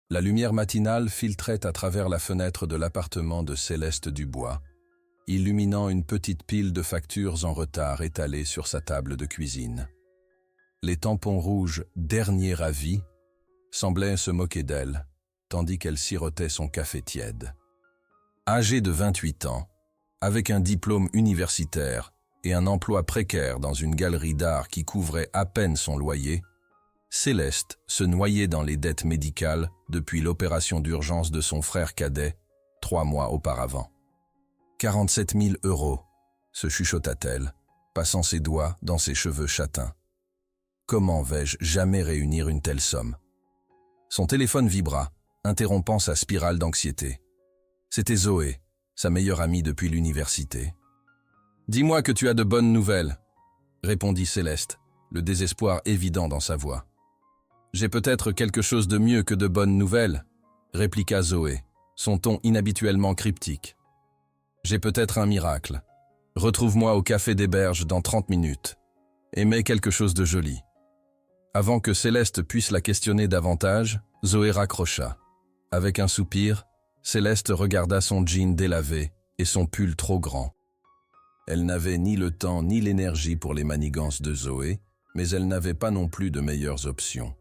La lumière matinale filtrait à travers la fenêtre de l'appartement de Céleste Dubois, illuminant une petite pile de factures en retard étalées sur sa table de cuisine. Les tampons rouges « Dernier avis » semblaient se moquer d'elle, tandis qu'elle sirotait son café tiède. Âgée de 28 ans, avec un diplôme universitaire et un emploi précaire dans une galerie d'art qui couvrait à peine son loyer, Céleste se noyait dans les dettes médicales depuis l'opération d'urgence de son frère cadet, 3 mois auparavant. 47 000 €, se chuchota-t-elle, passant ses doigts dans ses cheveux châtains. Comment vais-je jamais réunir une telle somme? Son téléphone vibra, interrompant sa spirale d'anxiété. C'était Zoé, sa meilleure amie depuis l'université. « Dis-moi que tu as de bonnes nouvelles », répondit Céleste, le désespoir évident dans sa voix. « J'ai peut-être quelque chose de mieux que de bonnes nouvelles », répliqua Zoé, son ton inhabituellement cryptique. « J'ai peut-être un miracle. Retrouve-moi au Café des Berges dans 30 minutes. Et mets quelque chose de joli. » Avant que Céleste puisse la questionner davantage, Zoé raccrocha. Avec un soupir, Céleste regarda son jean délavé et son pull trop grand. Elle n'avait ni le temps ni l'énergie pour les manigances de Zoé, mais elle n'avait pas non plus de meilleures options.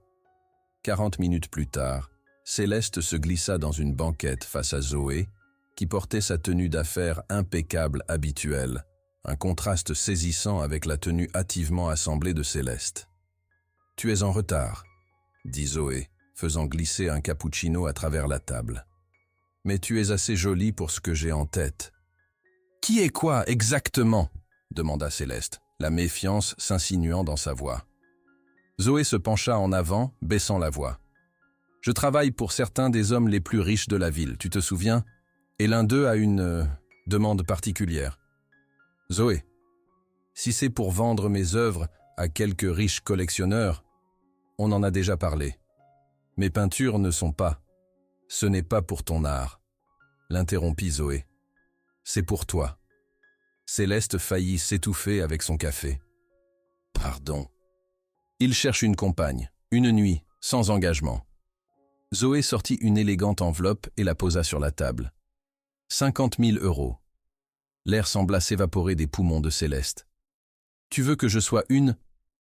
40 minutes plus tard, Céleste se glissa dans une banquette face à Zoé, qui portait sa tenue d'affaires impeccable habituelle, un contraste saisissant avec la tenue hâtivement assemblée de Céleste. « Tu es en retard », dit Zoé, faisant glisser un cappuccino à travers la table. « Mais tu es assez jolie pour ce que j'ai en tête. »« Qui est quoi exactement ?» demanda Céleste, la méfiance s'insinuant dans sa voix. Zoé se pencha en avant, baissant la voix. « Je travaille pour certains des hommes les plus riches de la ville, tu te souviens? Et l'un d'eux a une demande particulière. »« Zoé, si c'est pour vendre mes œuvres à quelques riches collectionneurs, on en a déjà parlé. Mes peintures ne sont pas. Ce n'est pas pour ton art, » l'interrompit Zoé. « C'est pour toi. » Céleste faillit s'étouffer avec son café. « Pardon. » Il cherche une compagne, une nuit, sans engagement. Zoé sortit une élégante enveloppe et la posa sur la table. 50 000 €. L'air sembla s'évaporer des poumons de Céleste. « Tu veux que je sois une ?»«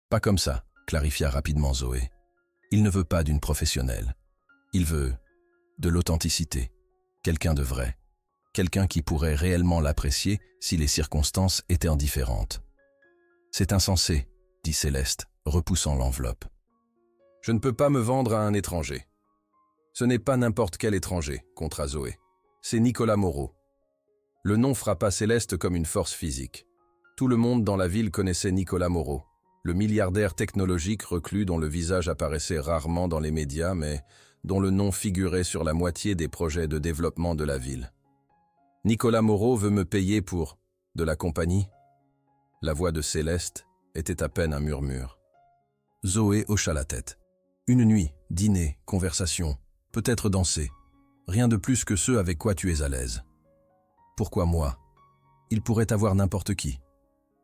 Pas comme ça, » clarifia rapidement Zoé. « Il ne veut pas d'une professionnelle. Il veut de l'authenticité, quelqu'un de vrai, quelqu'un qui pourrait réellement l'apprécier si les circonstances étaient indifférentes. »« C'est insensé, » dit Céleste, repoussant l'enveloppe. « Je ne peux pas me vendre à un étranger. »« Ce n'est pas n'importe quel étranger, » contra Zoé. « C'est Nicolas Moreau. » Le nom frappa Céleste comme une force physique. Tout le monde dans la ville connaissait Nicolas Moreau, le milliardaire technologique reclus dont le visage apparaissait rarement dans les médias, mais dont le nom figurait sur la moitié des projets de développement de la ville. « Nicolas Moreau veut me payer pour de la compagnie ?» La voix de Céleste était à peine un murmure. Zoé hocha la tête. « Une nuit, dîner, conversation, peut-être danser. Rien de plus que ce avec quoi tu es à l'aise. » « Pourquoi moi? Il pourrait avoir n'importe qui. »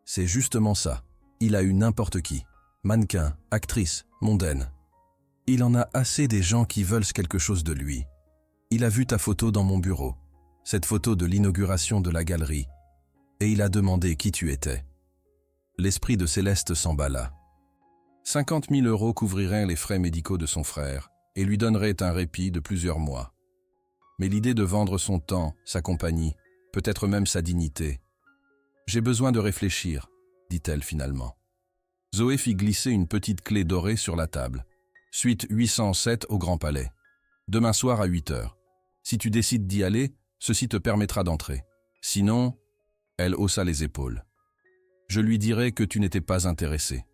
C'est justement ça. Il a eu n'importe qui. Mannequin, actrice, mondaine. Il en a assez des gens qui veulent quelque chose de lui. Il a vu ta photo dans mon bureau, cette photo de l'inauguration de la galerie, et il a demandé qui tu étais. L'esprit de Céleste s'emballa. 50 000 € couvriraient les frais médicaux de son frère et lui donneraient un répit de plusieurs mois. Mais l'idée de vendre son temps, sa compagnie, peut-être même sa dignité. « J'ai besoin de réfléchir », dit-elle finalement. Zoé fit glisser une petite clé dorée sur la table. « Suite 807 au Grand Palais. Demain soir à 8 heures. Si tu décides d'y aller, ceci te permettra d'entrer. Sinon… » Elle haussa les épaules. « Je lui dirai que tu n'étais pas intéressé. »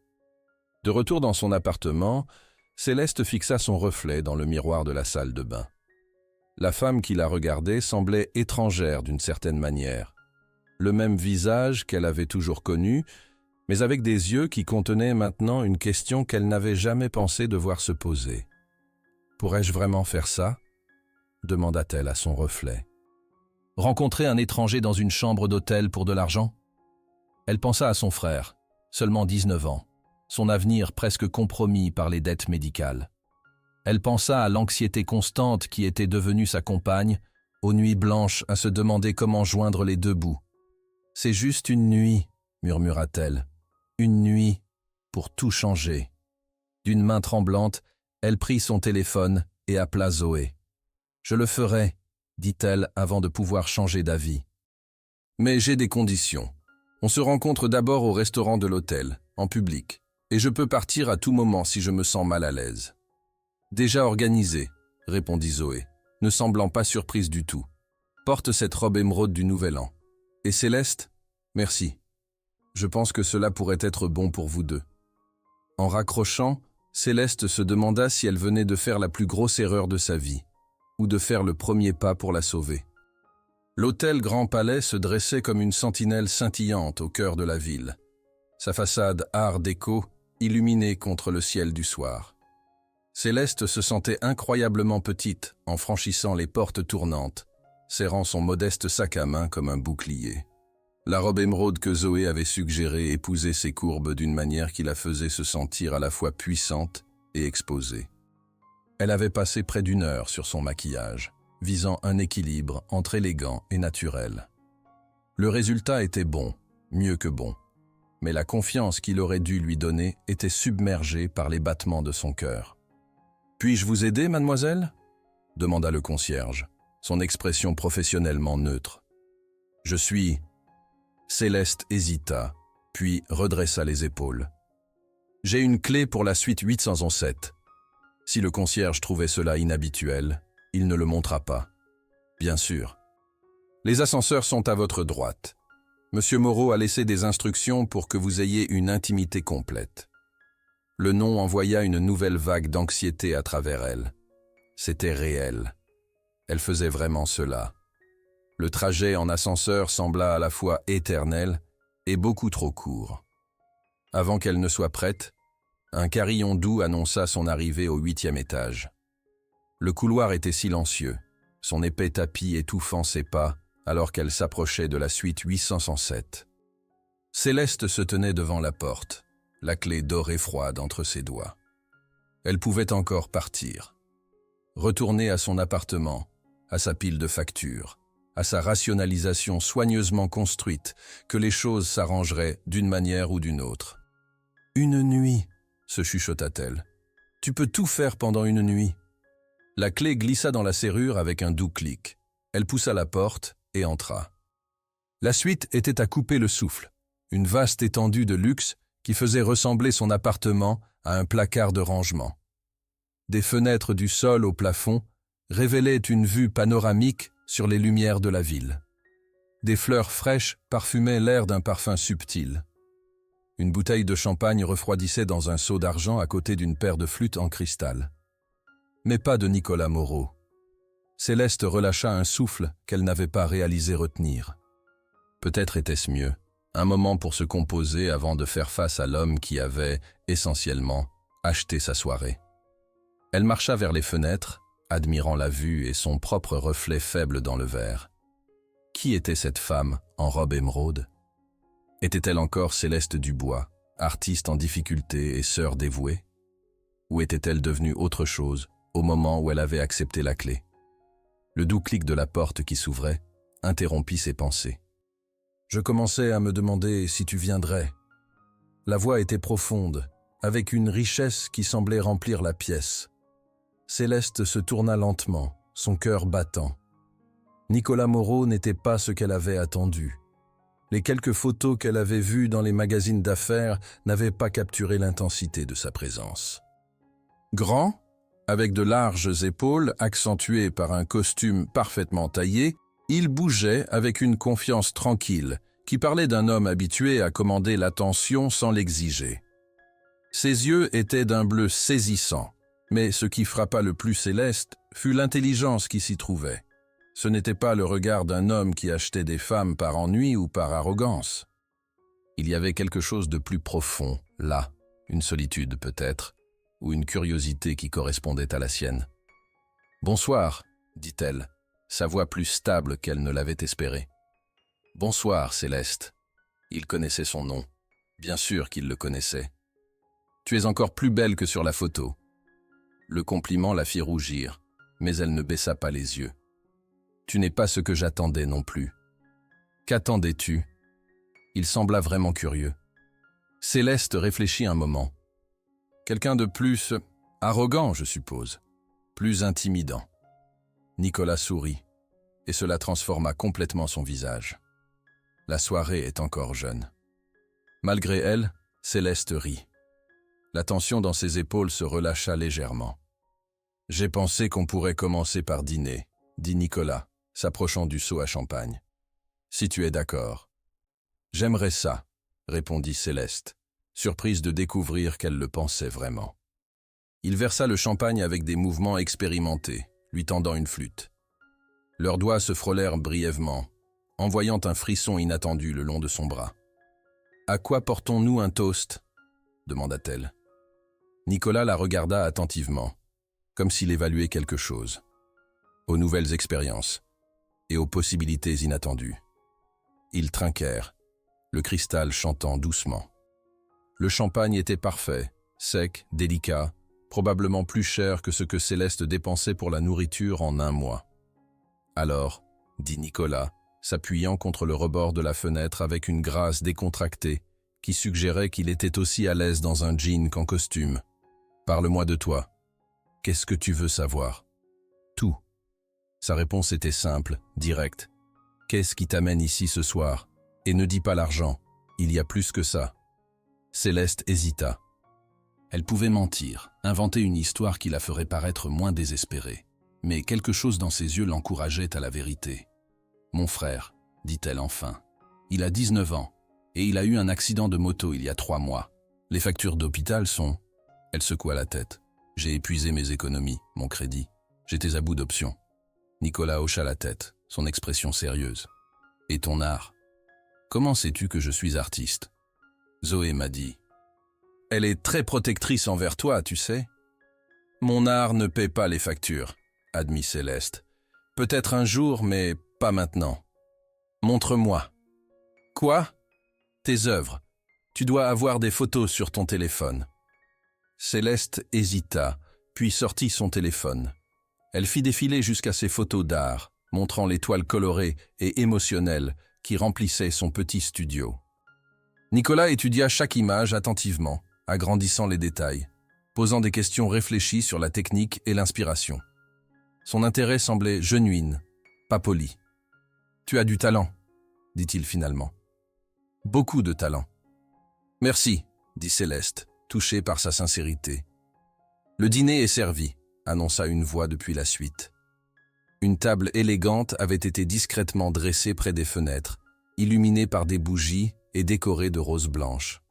De retour dans son appartement, Céleste fixa son reflet dans le miroir de la salle de bain. La femme qui la regardait semblait étrangère d'une certaine manière. Le même visage qu'elle avait toujours connu, mais avec des yeux qui contenaient maintenant une question qu'elle n'avait jamais pensé devoir se poser. « Pourrais-je vraiment faire ça ?» demanda-t-elle à son reflet. « Rencontrer un étranger dans une chambre d'hôtel pour de l'argent ?» Elle pensa à son frère, seulement 19 ans, son avenir presque compromis par les dettes médicales. Elle pensa à l'anxiété constante qui était devenue sa compagne, aux nuits blanches à se demander comment joindre les deux bouts. « C'est juste une nuit », murmura-t-elle. « Une nuit pour tout changer. » D'une main tremblante, elle prit son téléphone et appela Zoé. « Je le ferai », dit-elle avant de pouvoir changer d'avis. « Mais j'ai des conditions. On se rencontre d'abord au restaurant de l'hôtel, en public, et je peux partir à tout moment si je me sens mal à l'aise. »« Déjà organisé, » répondit Zoé, ne semblant pas surprise du tout. « Porte cette robe émeraude du Nouvel An. Et Céleste ? Merci. Je pense que cela pourrait être bon pour vous deux. » En raccrochant, Céleste se demanda si elle venait de faire la plus grosse erreur de sa vie, ou de faire le premier pas pour la sauver. L'hôtel Grand Palais se dressait comme une sentinelle scintillante au cœur de la ville, sa façade art déco illuminée contre le ciel du soir. Céleste se sentait incroyablement petite en franchissant les portes tournantes, serrant son modeste sac à main comme un bouclier. La robe émeraude que Zoé avait suggérée épousait ses courbes d'une manière qui la faisait se sentir à la fois puissante et exposée. Elle avait passé près d'1 heure sur son maquillage, visant un équilibre entre élégant et naturel. Le résultat était bon, mieux que bon, mais la confiance qu'il aurait dû lui donner était submergée par les battements de son cœur. « Puis-je vous aider, mademoiselle ?» demanda le concierge, son expression professionnellement neutre. « Je suis... » Céleste hésita, puis redressa les épaules. « J'ai une clé pour la suite 807. » Si le concierge trouvait cela inhabituel, il ne le montra pas. Bien sûr. Les ascenseurs sont à votre droite. Monsieur Moreau a laissé des instructions pour que vous ayez une intimité complète. Le nom envoya une nouvelle vague d'anxiété à travers elle. C'était réel. Elle faisait vraiment cela. Le trajet en ascenseur sembla à la fois éternel et beaucoup trop court. Avant qu'elle ne soit prête, un carillon doux annonça son arrivée au 8e étage. Le couloir était silencieux, son épais tapis étouffant ses pas alors qu'elle s'approchait de la suite 807. Céleste se tenait devant la porte, la clé dorée froide entre ses doigts. Elle pouvait encore partir. Retourner à son appartement, à sa pile de factures, à sa rationalisation soigneusement construite, que les choses s'arrangeraient d'une manière ou d'une autre. « Une nuit !» se chuchota-t-elle. « Tu peux tout faire pendant une nuit. » La clé glissa dans la serrure avec un doux clic. Elle poussa la porte et entra. La suite était à couper le souffle, une vaste étendue de luxe qui faisait ressembler son appartement à un placard de rangement. Des fenêtres du sol au plafond révélaient une vue panoramique sur les lumières de la ville. Des fleurs fraîches parfumaient l'air d'un parfum subtil. Une bouteille de champagne refroidissait dans un seau d'argent à côté d'une paire de flûtes en cristal. Mais pas de Nicolas Moreau. Céleste relâcha un souffle qu'elle n'avait pas réalisé retenir. Peut-être était-ce mieux, un moment pour se composer avant de faire face à l'homme qui avait, essentiellement, acheté sa soirée. Elle marcha vers les fenêtres, admirant la vue et son propre reflet faible dans le verre. Qui était cette femme en robe émeraude ? Était-elle encore Céleste Dubois, artiste en difficulté et sœur dévouée ? Ou était-elle devenue autre chose au moment où elle avait accepté la clé ? Le doux clic de la porte qui s'ouvrait interrompit ses pensées. Je commençais à me demander si tu viendrais. La voix était profonde, avec une richesse qui semblait remplir la pièce. Céleste se tourna lentement, son cœur battant. Nicolas Moreau n'était pas ce qu'elle avait attendu. Les quelques photos qu'elle avait vues dans les magazines d'affaires n'avaient pas capturé l'intensité de sa présence. Grand, avec de larges épaules accentuées par un costume parfaitement taillé, il bougeait avec une confiance tranquille qui parlait d'un homme habitué à commander l'attention sans l'exiger. Ses yeux étaient d'un bleu saisissant, mais ce qui frappa le plus Céleste fut l'intelligence qui s'y trouvait. Ce n'était pas le regard d'un homme qui achetait des femmes par ennui ou par arrogance. Il y avait quelque chose de plus profond, là, une solitude peut-être, ou une curiosité qui correspondait à la sienne. « Bonsoir », dit-elle, sa voix plus stable qu'elle ne l'avait espéré. « Bonsoir, Céleste. » Il connaissait son nom. Bien sûr qu'il le connaissait. « Tu es encore plus belle que sur la photo. » Le compliment la fit rougir, mais elle ne baissa pas les yeux. « Tu n'es pas ce que j'attendais non plus. »« Qu'attendais-tu » Il sembla vraiment curieux. Céleste réfléchit un moment. « Quelqu'un de plus arrogant, je suppose. Plus intimidant. » Nicolas sourit, et cela transforma complètement son visage. La soirée est encore jeune. Malgré elle, Céleste rit. La tension dans ses épaules se relâcha légèrement. « J'ai pensé qu'on pourrait commencer par dîner, » dit Nicolas, s'approchant du seau à champagne. « Si tu es d'accord. »« J'aimerais ça, » répondit Céleste, surprise de découvrir qu'elle le pensait vraiment. Il versa le champagne avec des mouvements expérimentés, lui tendant une flûte. Leurs doigts se frôlèrent brièvement, envoyant un frisson inattendu le long de son bras. « À quoi portons-nous un toast ?» demanda-t-elle. Nicolas la regarda attentivement, comme s'il évaluait quelque chose. Aux nouvelles expériences et aux possibilités inattendues. Ils trinquèrent, le cristal chantant doucement. Le champagne était parfait, sec, délicat, probablement plus cher que ce que Céleste dépensait pour la nourriture en un mois. « Alors, » dit Nicolas, s'appuyant contre le rebord de la fenêtre avec une grâce décontractée qui suggérait qu'il était aussi à l'aise dans un jean qu'en costume. « Parle-moi de toi. Qu'est-ce que tu veux savoir ?»« Tout. » Sa réponse était simple, directe. « Qu'est-ce qui t'amène ici ce soir ? Et ne dis pas l'argent, il y a plus que ça. » Céleste hésita. Elle pouvait mentir, inventer une histoire qui la ferait paraître moins désespérée. Mais quelque chose dans ses yeux l'encourageait à la vérité. « Mon frère, » dit-elle enfin. « Il a 19 ans, et il a eu un accident de moto il y a 3 mois. Les factures d'hôpital sont... » Elle secoua la tête. « J'ai épuisé mes économies, mon crédit. J'étais à bout d'options. » Nicolas hocha la tête, son expression sérieuse. « Et ton art ? Comment sais-tu que je suis artiste ? » Zoé m'a dit. « Elle est très protectrice envers toi, tu sais. »« Mon art ne paie pas les factures, » admit Céleste. « Peut-être un jour, mais pas maintenant. Montre-moi. »« Quoi ? Tes œuvres. Tu dois avoir des photos sur ton téléphone. » Céleste hésita, puis sortit son téléphone. Elle fit défiler jusqu'à ses photos d'art, montrant les toiles colorées et émotionnelles qui remplissaient son petit studio. Nicolas étudia chaque image attentivement, agrandissant les détails, posant des questions réfléchies sur la technique et l'inspiration. Son intérêt semblait genuine, pas poli. « Tu as du talent, » dit-il finalement. « Beaucoup de talent. »« Merci, » dit Céleste, touchée par sa sincérité. « Le dîner est servi, » annonça une voix depuis la suite. Une table élégante avait été discrètement dressée près des fenêtres, illuminée par des bougies et décorée de roses blanches.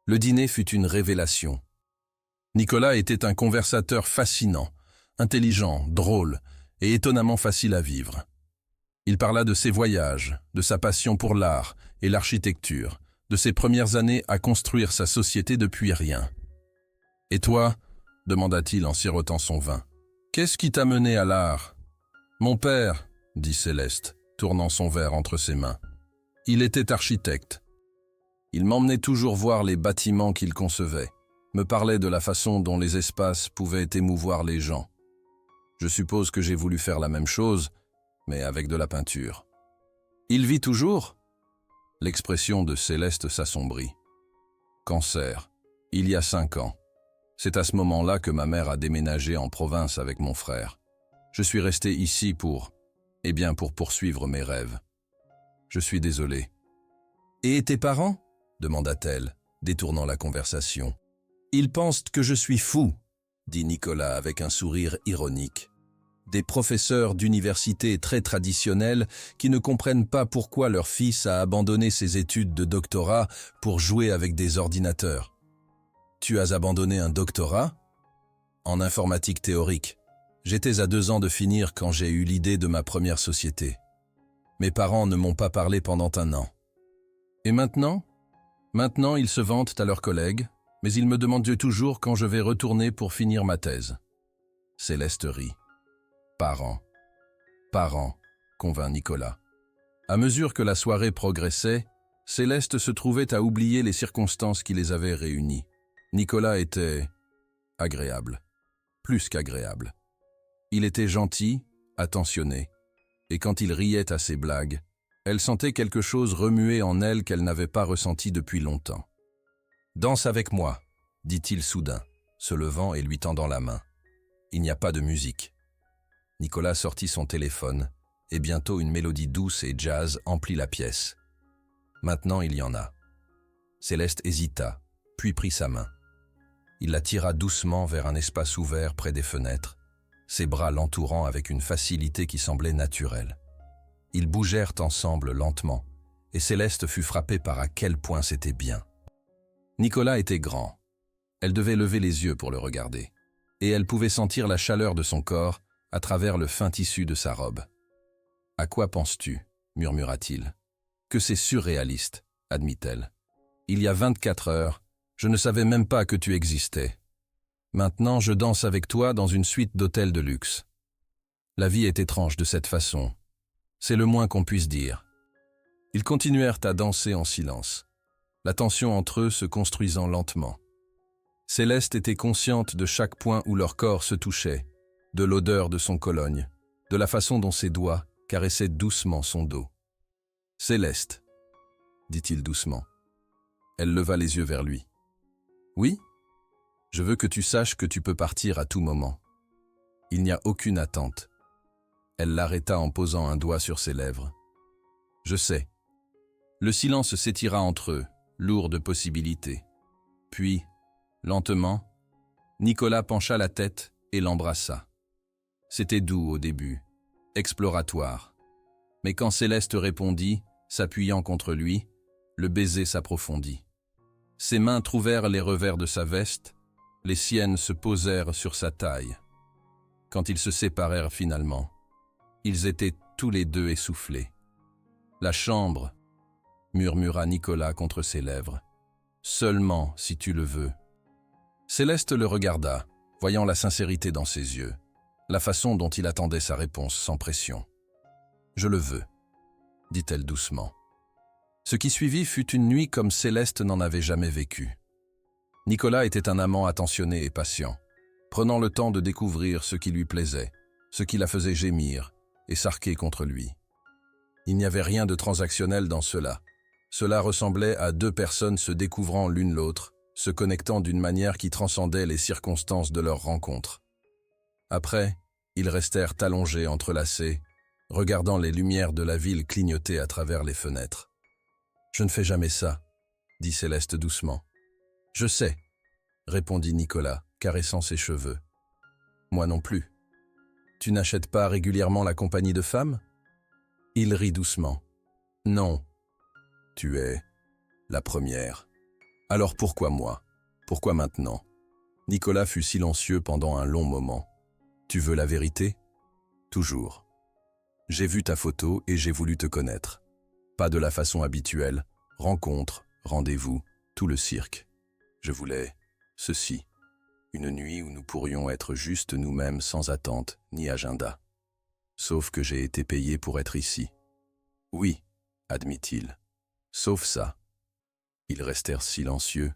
Le dîner fut une révélation. Nicolas était un conversateur fascinant, intelligent, drôle et étonnamment facile à vivre. Il parla de ses voyages, de sa passion pour l'art et l'architecture, de ses premières années à construire sa société depuis rien. « Et toi ?» demanda-t-il en sirotant son vin. « Qu'est-ce qui t'a mené à l'art ?»« Mon père, » dit Céleste, tournant son verre entre ses mains. « Il était architecte. Il m'emmenait toujours voir les bâtiments qu'il concevait, me parlait de la façon dont les espaces pouvaient émouvoir les gens. Je suppose que j'ai voulu faire la même chose, mais avec de la peinture. »« Il vit toujours ?» L'expression de Céleste s'assombrit. « Cancer. Il y a 5 ans. C'est à ce moment-là que ma mère a déménagé en province avec mon frère. Je suis resté ici pour poursuivre mes rêves. Je suis désolé. »« Et tes parents ?» demanda-t-elle, détournant la conversation. « Ils pensent que je suis fou, » dit Nicolas avec un sourire ironique. Des professeurs d'université très traditionnels qui ne comprennent pas pourquoi leur fils a abandonné ses études de doctorat pour jouer avec des ordinateurs. « Tu as abandonné un doctorat ?» ?»« En informatique théorique. J'étais à 2 ans de finir quand j'ai eu l'idée de ma première société. Mes parents ne m'ont pas parlé pendant 1 an. Et maintenant ? Maintenant, ils se vantent à leurs collègues, mais ils me demandent toujours quand je vais retourner pour finir ma thèse. » Céleste rit. « Parents, convint Nicolas. À mesure que la soirée progressait, Céleste se trouvait à oublier les circonstances qui les avaient réunis. Nicolas était agréable. plus qu'agréable. Il était gentil, attentionné, et quand il riait à ses blagues, elle sentait quelque chose remuer en elle qu'elle n'avait pas ressenti depuis longtemps. « Danse avec moi », dit-il soudain, se levant et lui tendant la main. « Il n'y a pas de musique. » Nicolas sortit son téléphone, et bientôt une mélodie douce et jazz emplit la pièce. Maintenant, il y en a. Céleste hésita, puis prit sa main. Il la tira doucement vers un espace ouvert près des fenêtres, ses bras l'entourant avec une facilité qui semblait naturelle. Ils bougèrent ensemble lentement, et Céleste fut frappée par à quel point c'était bien. Nicolas était grand. Elle devait lever les yeux pour le regarder, et elle pouvait sentir la chaleur de son corps à travers le fin tissu de sa robe. « À quoi penses-tu » murmura-t-il. « Que c'est surréaliste, » admit-elle. « Il y a 24 heures, je ne savais même pas que tu existais. Maintenant, je danse avec toi dans une suite d'hôtels de luxe. La vie est étrange de cette façon. C'est le moins qu'on puisse dire. » Ils continuèrent à danser en silence, la tension entre eux se construisant lentement. Céleste était consciente de chaque point où leur corps se touchait, de l'odeur de son cologne, de la façon dont ses doigts caressaient doucement son dos. « Céleste, » dit-il doucement. Elle leva les yeux vers lui. « Oui, je veux que tu saches que tu peux partir à tout moment. Il n'y a aucune attente. » Elle l'arrêta en posant un doigt sur ses lèvres. « Je sais. » Le silence s'étira entre eux, lourd de possibilités. Puis, lentement, Nicolas pencha la tête et l'embrassa. C'était doux au début, exploratoire. Mais quand Céleste répondit, s'appuyant contre lui, le baiser s'approfondit. Ses mains trouvèrent les revers de sa veste, les siennes se posèrent sur sa taille. Quand ils se séparèrent finalement, ils étaient tous les deux essoufflés. « La chambre » murmura Nicolas contre ses lèvres. « Seulement si tu le veux. » Céleste le regarda, voyant la sincérité dans ses yeux, la façon dont il attendait sa réponse sans pression. « Je le veux, » dit-elle doucement. Ce qui suivit fut une nuit comme Céleste n'en avait jamais vécu. Nicolas était un amant attentionné et patient, prenant le temps de découvrir ce qui lui plaisait, ce qui la faisait gémir et s'arquer contre lui. Il n'y avait rien de transactionnel dans cela. Cela ressemblait à deux personnes se découvrant l'une l'autre, se connectant d'une manière qui transcendait les circonstances de leur rencontre. Après, ils restèrent allongés entrelacés, regardant les lumières de la ville clignoter à travers les fenêtres. « Je ne fais jamais ça, » dit Céleste doucement. « Je sais, » répondit Nicolas, caressant ses cheveux. « Moi non plus. Tu n'achètes pas régulièrement la compagnie de femmes ?» Il rit doucement. « Non. Tu es la première. Alors pourquoi moi? Pourquoi maintenant ?» Nicolas fut silencieux pendant un long moment. « Tu veux la vérité? » « Toujours. J'ai vu ta photo et j'ai voulu te connaître. Pas de la façon habituelle, rencontre, rendez-vous, tout le cirque. Je voulais ceci, une nuit où nous pourrions être juste nous-mêmes sans attente ni agenda. Sauf que j'ai été payé pour être ici. Oui, admit-il. Sauf ça. » Ils restèrent silencieux,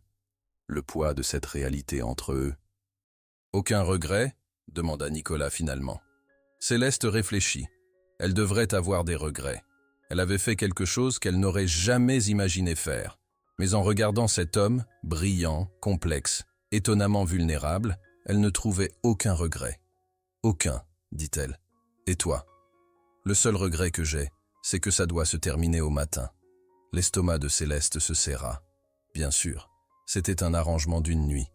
le poids de cette réalité entre eux. « Aucun regret ?» demanda Nicolas finalement. Céleste réfléchit. Elle devrait avoir des regrets. Elle avait fait quelque chose qu'elle n'aurait jamais imaginé faire. Mais en regardant cet homme, brillant, complexe, étonnamment vulnérable, elle ne trouvait aucun regret. « Aucun, dit-elle. Et toi? Le seul regret que j'ai, c'est que ça doit se terminer au matin. » L'estomac de Céleste se serra. Bien sûr, c'était un arrangement d'une nuit.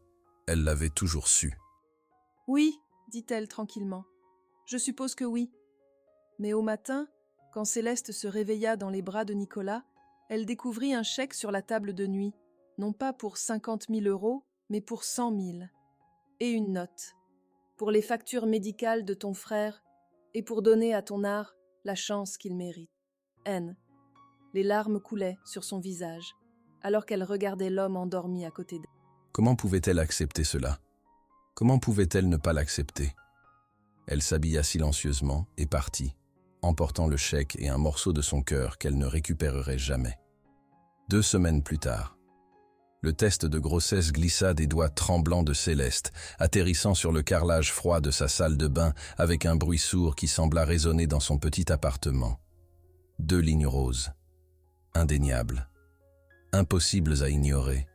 Elle l'avait toujours su. « Oui, dit-elle tranquillement. Je suppose que oui. » Mais au matin, quand Céleste se réveilla dans les bras de Nicolas, elle découvrit un chèque sur la table de nuit, non pas pour 50 000 €, mais pour 100 000. Et une note. Pour les factures médicales de ton frère et pour donner à ton art la chance qu'il mérite. N. Les larmes coulaient sur son visage, alors qu'elle regardait l'homme endormi à côté d'elle. Comment pouvait-elle accepter cela? Comment pouvait-elle ne pas l'accepter? Elle s'habilla silencieusement et partit, emportant le chèque et un morceau de son cœur qu'elle ne récupérerait jamais. 2 semaines plus tard. Le test de grossesse glissa des doigts tremblants de Céleste, atterrissant sur le carrelage froid de sa salle de bain avec un bruit sourd qui sembla résonner dans son petit appartement. 2 lignes roses. Indéniables. Impossibles à ignorer.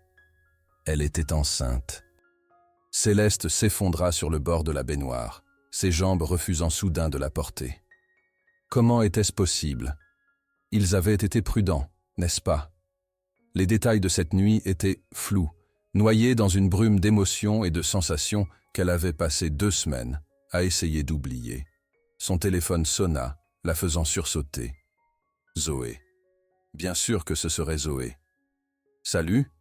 Elle était enceinte. Céleste s'effondra sur le bord de la baignoire, ses jambes refusant soudain de la porter. Comment était-ce possible? Ils avaient été prudents, n'est-ce pas? Les détails de cette nuit étaient flous, noyés dans une brume d'émotions et de sensations qu'elle avait passé 2 semaines à essayer d'oublier. Son téléphone sonna, la faisant sursauter. Zoé. Bien sûr que ce serait Zoé. « Salut »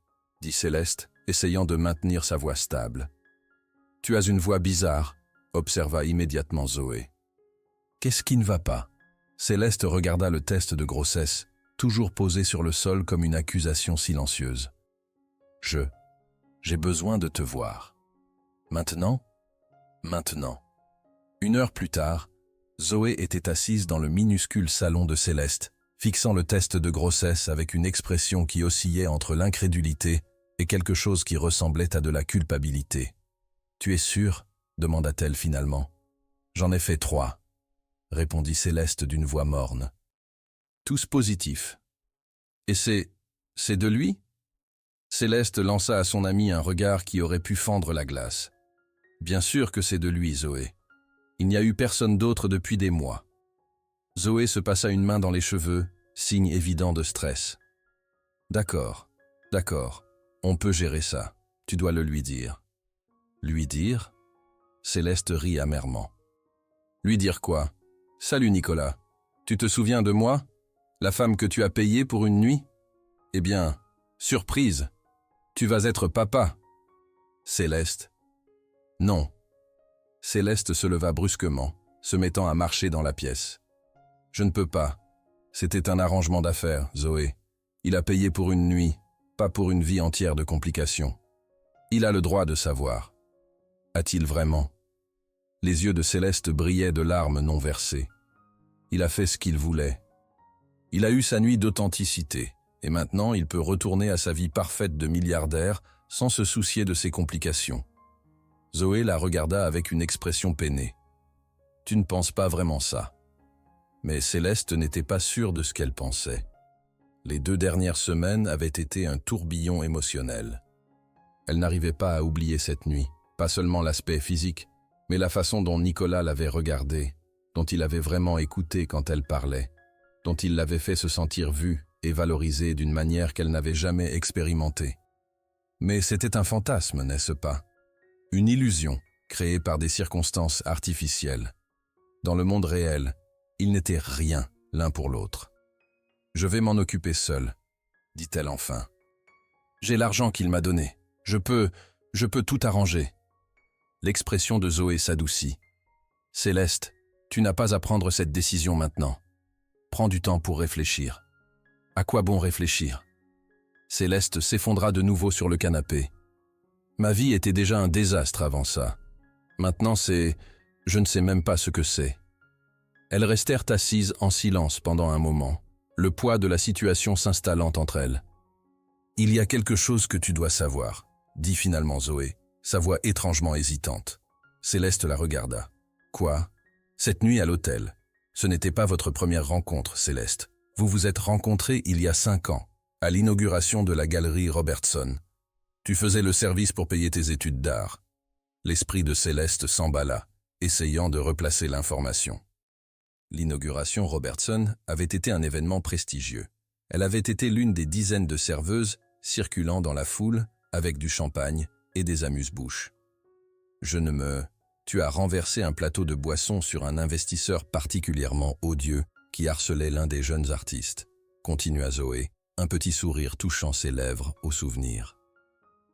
dit Céleste, essayant de maintenir sa voix stable. « Tu as une voix bizarre » observa immédiatement Zoé. « Qu'est-ce qui ne va pas ?» Céleste regarda le test de grossesse, toujours posé sur le sol comme une accusation silencieuse. « J'ai besoin de te voir. »« Maintenant ?»« Maintenant. » 1 heure plus tard, Zoé était assise dans le minuscule salon de Céleste, fixant le test de grossesse avec une expression qui oscillait entre l'incrédulité et quelque chose qui ressemblait à de la culpabilité. « Tu es sûre ?» demanda-t-elle finalement. « J'en ai fait 3. » répondit Céleste d'une voix morne. Tous positifs. Et c'est de lui? Céleste lança à son amie un regard qui aurait pu fendre la glace. Bien sûr que c'est de lui, Zoé. Il n'y a eu personne d'autre depuis des mois. Zoé se passa une main dans les cheveux, signe évident de stress. D'accord, on peut gérer ça. Tu dois le lui dire. Lui dire? Céleste rit amèrement. Lui dire quoi? Salut Nicolas. Tu te souviens de moi? La femme que tu as payée pour une nuit? Eh bien, surprise, tu vas être papa. Céleste. Non. Céleste se leva brusquement, se mettant à marcher dans la pièce. Je ne peux pas. C'était un arrangement d'affaires, Zoé. Il a payé pour une nuit, pas pour une vie entière de complications. Il a le droit de savoir. A-t-il vraiment? Les yeux de Céleste brillaient de larmes non versées. Il a fait ce qu'il voulait. Il a eu sa nuit d'authenticité, et maintenant il peut retourner à sa vie parfaite de milliardaire sans se soucier de ses complications. Zoé la regarda avec une expression peinée. « Tu ne penses pas vraiment ça. » Mais Céleste n'était pas sûre de ce qu'elle pensait. Les 2 dernières semaines avaient été un tourbillon émotionnel. Elle n'arrivait pas à oublier cette nuit, pas seulement l'aspect physique, mais la façon dont Nicolas l'avait regardée, dont il avait vraiment écouté quand elle parlait, dont il l'avait fait se sentir vue et valorisée d'une manière qu'elle n'avait jamais expérimentée. Mais c'était un fantasme, n'est-ce pas? Une illusion, créée par des circonstances artificielles. Dans le monde réel, ils n'étaient rien l'un pour l'autre. « Je vais m'en occuper seule, » dit-elle enfin. « J'ai l'argent qu'il m'a donné. Je peux tout arranger. » L'expression de Zoé s'adoucit. « Céleste, tu n'as pas à prendre cette décision maintenant. Prends du temps pour réfléchir. » À quoi bon réfléchir? Céleste s'effondra de nouveau sur le canapé. Ma vie était déjà un désastre avant ça. Maintenant je ne sais même pas ce que c'est. Elles restèrent assises en silence pendant un moment, le poids de la situation s'installant entre elles. « Il y a quelque chose que tu dois savoir », dit finalement Zoé, sa voix étrangement hésitante. Céleste la regarda. « Quoi? Cette nuit à l'hôtel. Ce n'était pas votre première rencontre, Céleste. Vous vous êtes rencontrés il y a 5 ans, à l'inauguration de la galerie Robertson. Tu faisais le service pour payer tes études d'art. » L'esprit de Céleste s'emballa, essayant de replacer l'information. L'inauguration Robertson avait été un événement prestigieux. Elle avait été l'une des dizaines de serveuses circulant dans la foule avec du champagne et des amuse-bouches. Tu as renversé un plateau de boissons sur un investisseur particulièrement odieux qui harcelait l'un des jeunes artistes, continua Zoé, un petit sourire touchant ses lèvres au souvenir.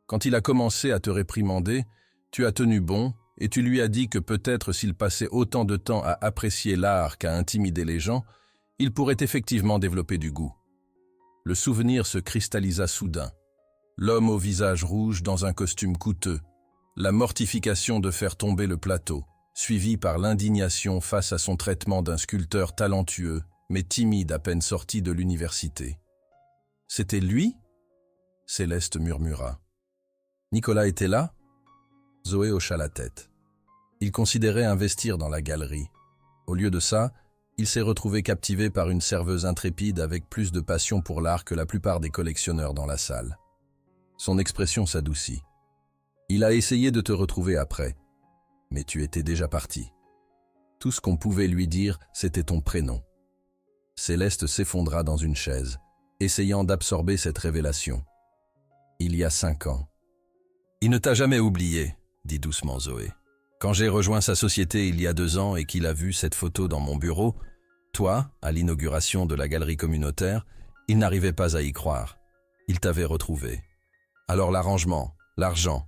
Quand il a commencé à te réprimander, tu as tenu bon et tu lui as dit que peut-être s'il passait autant de temps à apprécier l'art qu'à intimider les gens, il pourrait effectivement développer du goût. Le souvenir se cristallisa soudain. L'homme au visage rouge dans un costume coûteux, la mortification de faire tomber le plateau, suivie par l'indignation face à son traitement d'un sculpteur talentueux, mais timide à peine sorti de l'université. C'était lui? Céleste murmura. Nicolas était là? Zoé hocha la tête. Il considérait investir dans la galerie. Au lieu de ça, il s'est retrouvé captivé par une serveuse intrépide avec plus de passion pour l'art que la plupart des collectionneurs dans la salle. Son expression s'adoucit. Il a essayé de te retrouver après, mais tu étais déjà parti. Tout ce qu'on pouvait lui dire, c'était ton prénom. Céleste s'effondra dans une chaise, essayant d'absorber cette révélation. Il y a 5 ans. Il ne t'a jamais oublié, dit doucement Zoé. Quand j'ai rejoint sa société il y a 2 ans et qu'il a vu cette photo dans mon bureau, toi, à l'inauguration de la galerie communautaire, il n'arrivait pas à y croire. Il t'avait retrouvé. Alors l'arrangement, l'argent,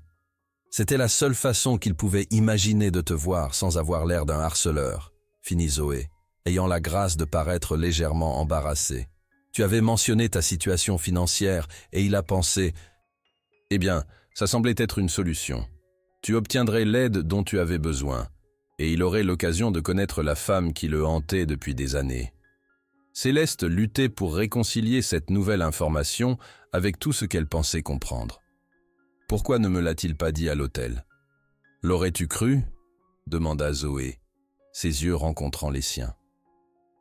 c'était la seule façon qu'il pouvait imaginer de te voir sans avoir l'air d'un harceleur, finit Zoé, ayant la grâce de paraître légèrement embarrassée. Tu avais mentionné ta situation financière et il a pensé « Eh bien, ça semblait être une solution. Tu obtiendrais l'aide dont tu avais besoin, et il aurait l'occasion de connaître la femme qui le hantait depuis des années. » Céleste luttait pour réconcilier cette nouvelle information avec tout ce qu'elle pensait comprendre. Pourquoi ne me l'a-t-il pas dit à l'hôtel? L'aurais-tu cru? Demanda Zoé, ses yeux rencontrant les siens.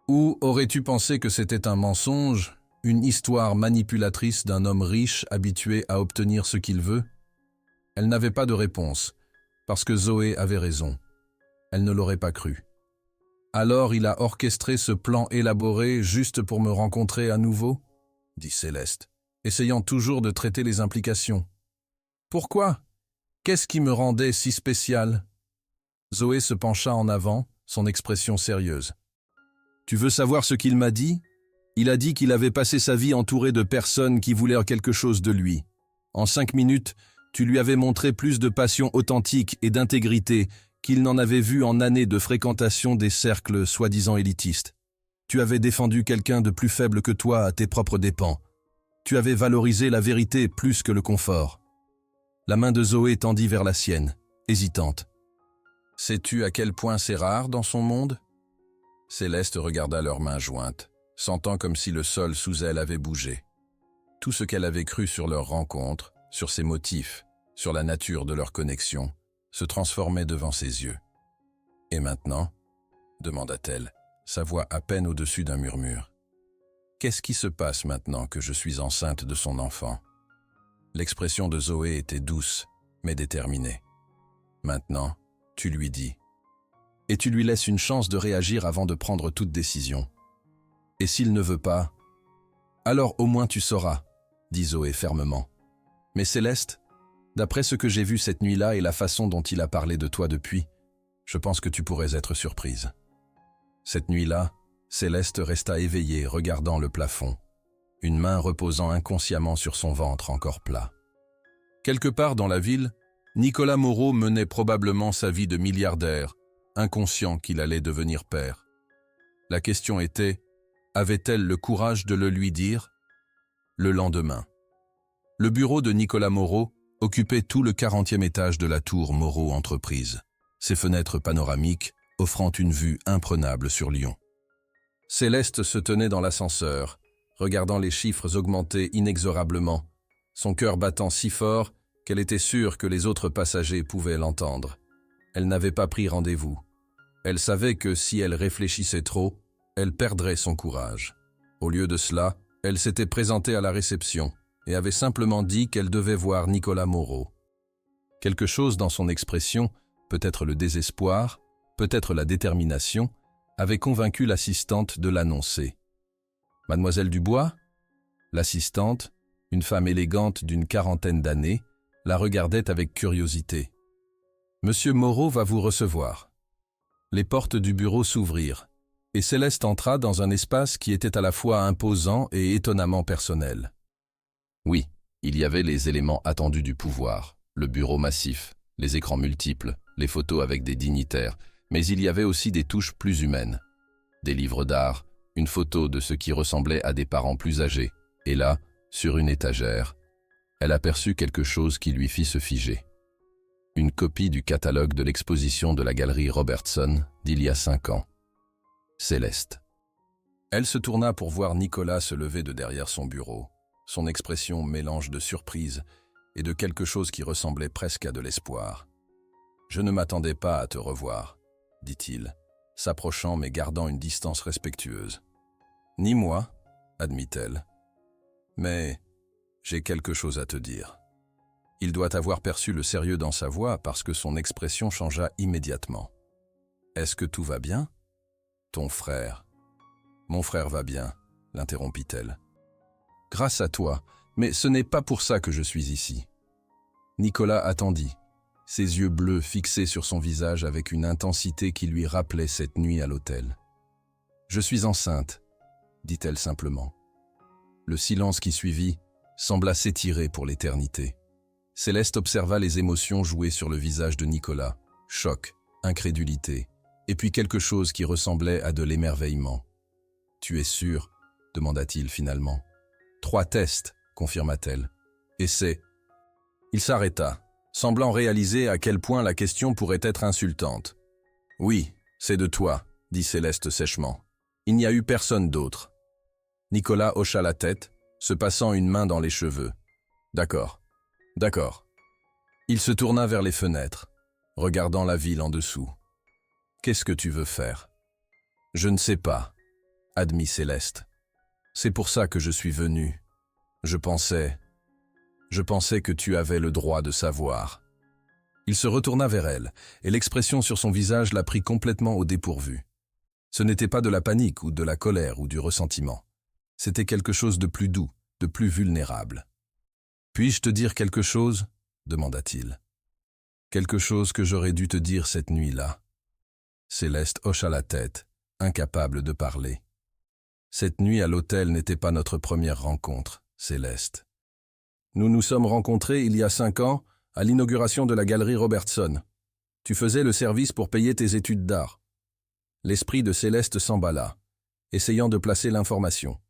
Ou aurais-tu pensé que c'était un mensonge, une histoire manipulatrice d'un homme riche habitué à obtenir ce qu'il veut? Elle n'avait pas de réponse, parce que Zoé avait raison. Elle ne l'aurait pas cru. Alors il a orchestré ce plan élaboré juste pour me rencontrer à nouveau? Dit Céleste, essayant toujours de traiter les implications. Pourquoi? Qu'est-ce qui me rendait si spécial? Zoé se pencha en avant, son expression sérieuse. Tu veux savoir ce qu'il m'a dit? Il a dit qu'il avait passé sa vie entouré de personnes qui voulaient quelque chose de lui. En 5 minutes, tu lui avais montré plus de passion authentique et d'intégrité qu'il n'en avait vu en années de fréquentation des cercles soi-disant élitistes. Tu avais défendu quelqu'un de plus faible que toi à tes propres dépens. Tu avais valorisé la vérité plus que le confort. La main de Zoé tendit vers la sienne, hésitante. Sais-tu à quel point c'est rare dans son monde? Céleste regarda leurs mains jointes, sentant comme si le sol sous elle avait bougé. Tout ce qu'elle avait cru sur leur rencontre, sur ses motifs, sur la nature de leur connexion, se transformait devant ses yeux. « Et maintenant ?» demanda-t-elle, sa voix à peine au-dessus d'un murmure. « Qu'est-ce qui se passe maintenant que je suis enceinte de son enfant ?» L'expression de Zoé était douce, mais déterminée. « Maintenant, tu lui dis. Et tu lui laisses une chance de réagir avant de prendre toute décision. Et s'il ne veut pas, alors au moins tu sauras, » dit Zoé fermement. « Mais Céleste, d'après ce que j'ai vu cette nuit-là et la façon dont il a parlé de toi depuis, je pense que tu pourrais être surprise. » Cette nuit-là, Céleste resta éveillée, regardant le plafond, une main reposant inconsciemment sur son ventre encore plat. Quelque part dans la ville, Nicolas Moreau menait probablement sa vie de milliardaire, inconscient qu'il allait devenir père. La question était, avait-elle le courage de le lui dire? Le lendemain. Le bureau de Nicolas Moreau occupait tout le 40e étage de la tour Moreau Entreprise, ses fenêtres panoramiques offrant une vue imprenable sur Lyon. Céleste se tenait dans l'ascenseur, regardant les chiffres augmenter inexorablement, son cœur battant si fort qu'elle était sûre que les autres passagers pouvaient l'entendre. Elle n'avait pas pris rendez-vous. Elle savait que si elle réfléchissait trop, elle perdrait son courage. Au lieu de cela, elle s'était présentée à la réception et avait simplement dit qu'elle devait voir Nicolas Moreau. Quelque chose dans son expression, peut-être le désespoir, peut-être la détermination, avait convaincu l'assistante de l'annoncer. « Mademoiselle Dubois ?» L'assistante, une femme élégante d'une 40aine d'années, la regardait avec curiosité. « Monsieur Moreau va vous recevoir. » Les portes du bureau s'ouvrirent, et Céleste entra dans un espace qui était à la fois imposant et étonnamment personnel. Oui, il y avait les éléments attendus du pouvoir, le bureau massif, les écrans multiples, les photos avec des dignitaires, mais il y avait aussi des touches plus humaines. Des livres d'art, une photo de ce qui ressemblait à des parents plus âgés, et là, sur une étagère, elle aperçut quelque chose qui lui fit se figer. Une copie du catalogue de l'exposition de la galerie Robertson d'il y a 5 ans. Céleste. Elle se tourna pour voir Nicolas se lever de derrière son bureau. son expression mélange de surprise et de quelque chose qui ressemblait presque à de l'espoir. « Je ne m'attendais pas à te revoir, » dit-il, s'approchant mais gardant une distance respectueuse. « Ni moi, » admit-elle. « Mais j'ai quelque chose à te dire. » Il doit avoir perçu le sérieux dans sa voix parce que son expression changea immédiatement. « Est-ce que tout va bien ? Ton frère. »« Mon frère va bien, » l'interrompit-elle. « Grâce à toi, mais ce n'est pas pour ça que je suis ici. » Nicolas attendit, ses yeux bleus fixés sur son visage avec une intensité qui lui rappelait cette nuit à l'hôtel. « Je suis enceinte, » dit-elle simplement. Le silence qui suivit sembla s'étirer pour l'éternité. Céleste observa les émotions jouer sur le visage de Nicolas, choc, incrédulité, et puis quelque chose qui ressemblait à de l'émerveillement. « Tu es sûr ?» demanda-t-il finalement. « 3 tests, confirma-t-elle. « Et c'est… » Il s'arrêta, semblant réaliser à quel point la question pourrait être insultante. « Oui, c'est de toi, » dit Céleste sèchement. « Il n'y a eu personne d'autre. » Nicolas hocha la tête, se passant une main dans les cheveux. « D'accord, d'accord. » Il se tourna vers les fenêtres, regardant la ville en dessous. « Qu'est-ce que tu veux faire ?»« Je ne sais pas, » admit Céleste. « C'est pour ça que je suis venu. Je pensais que tu avais le droit de savoir. » Il se retourna vers elle, et l'expression sur son visage la prit complètement au dépourvu. Ce n'était pas de la panique ou de la colère ou du ressentiment. C'était quelque chose de plus doux, de plus vulnérable. « Puis-je te dire quelque chose ?» demanda-t-il. « Quelque chose que j'aurais dû te dire cette nuit-là. » Céleste hocha la tête, incapable de parler. « Cette nuit à l'hôtel n'était pas notre première rencontre, Céleste. Nous nous sommes rencontrés il y a 5 ans à l'inauguration de la galerie Robertson. Tu faisais le service pour payer tes études d'art. » L'esprit de Céleste s'emballa, essayant de placer l'information.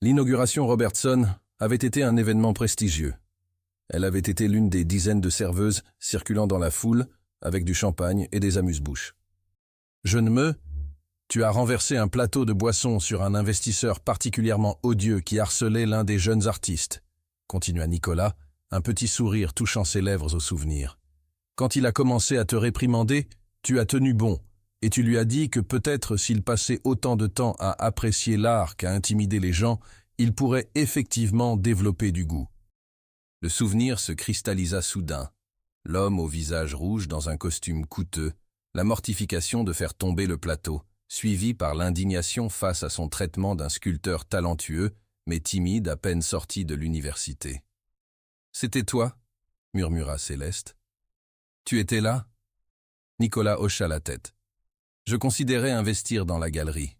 L'inauguration Robertson avait été un événement prestigieux. Elle avait été l'une des dizaines de serveuses circulant dans la foule avec du champagne et des amuse-bouches. Tu as renversé un plateau de boissons sur un investisseur particulièrement odieux qui harcelait l'un des jeunes artistes, continua Nicolas, un petit sourire touchant ses lèvres au souvenir. Quand il a commencé à te réprimander, tu as tenu bon, et tu lui as dit que peut-être s'il passait autant de temps à apprécier l'art qu'à intimider les gens, il pourrait effectivement développer du goût. Le souvenir se cristallisa soudain. L'homme au visage rouge dans un costume coûteux, la mortification de faire tomber le plateau, suivi par l'indignation face à son traitement d'un sculpteur talentueux, mais timide à peine sorti de l'université. « C'était toi ?» murmura Céleste. « Tu étais là ?» Nicolas hocha la tête. « Je considérais investir dans la galerie.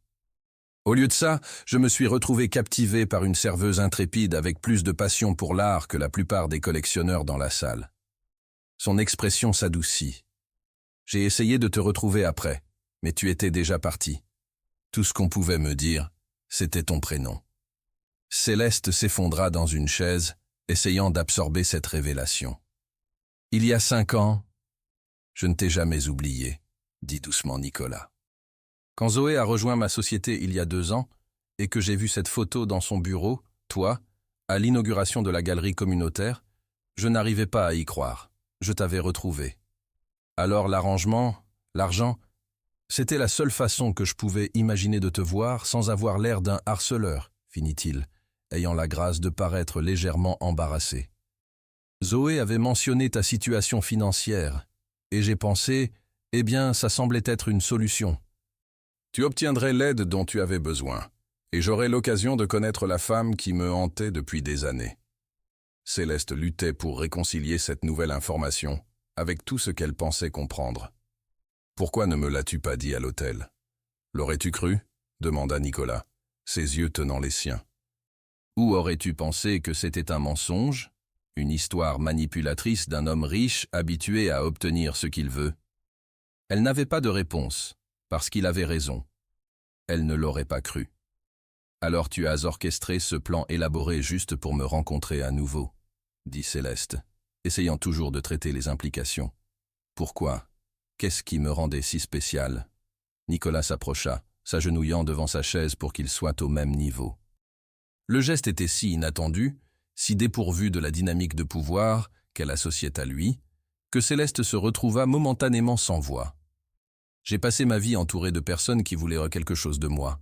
Au lieu de ça, je me suis retrouvé captivé par une serveuse intrépide avec plus de passion pour l'art que la plupart des collectionneurs dans la salle. » Son expression s'adoucit. « J'ai essayé de te retrouver après, mais tu étais déjà parti. Tout ce qu'on pouvait me dire, c'était ton prénom. » Céleste s'effondra dans une chaise, essayant d'absorber cette révélation. « Il y a 5 ans, je ne t'ai jamais oublié, » dit doucement Nicolas. « Quand Zoé a rejoint ma société il y a 2 ans, et que j'ai vu cette photo dans son bureau, toi, à l'inauguration de la galerie communautaire, je n'arrivais pas à y croire. Je t'avais retrouvé. Alors l'arrangement, l'argent, c'était la seule façon que je pouvais imaginer de te voir sans avoir l'air d'un harceleur, finit-il, ayant la grâce de paraître légèrement embarrassé. Zoé avait mentionné ta situation financière, et j'ai pensé, eh bien, ça semblait être une solution. Tu obtiendrais l'aide dont tu avais besoin, et j'aurais l'occasion de connaître la femme qui me hantait depuis des années. » Céleste luttait pour réconcilier cette nouvelle information avec tout ce qu'elle pensait comprendre. « Pourquoi ne me l'as-tu pas dit à l'hôtel ? L'aurais-tu cru ? » demanda Nicolas, ses yeux tenant les siens. « Ou aurais-tu pensé que c'était un mensonge, une histoire manipulatrice d'un homme riche habitué à obtenir ce qu'il veut ? » Elle n'avait pas de réponse, parce qu'il avait raison. Elle ne l'aurait pas cru. « Alors tu as orchestré ce plan élaboré juste pour me rencontrer à nouveau, » dit Céleste, essayant toujours de traiter les implications. « Pourquoi ? Qu'est-ce qui me rendait si spécial ?» Nicolas s'approcha, s'agenouillant devant sa chaise pour qu'il soit au même niveau. Le geste était si inattendu, si dépourvu de la dynamique de pouvoir qu'elle associait à lui, que Céleste se retrouva momentanément sans voix. « J'ai passé ma vie entouré de personnes qui voulaient quelque chose de moi, »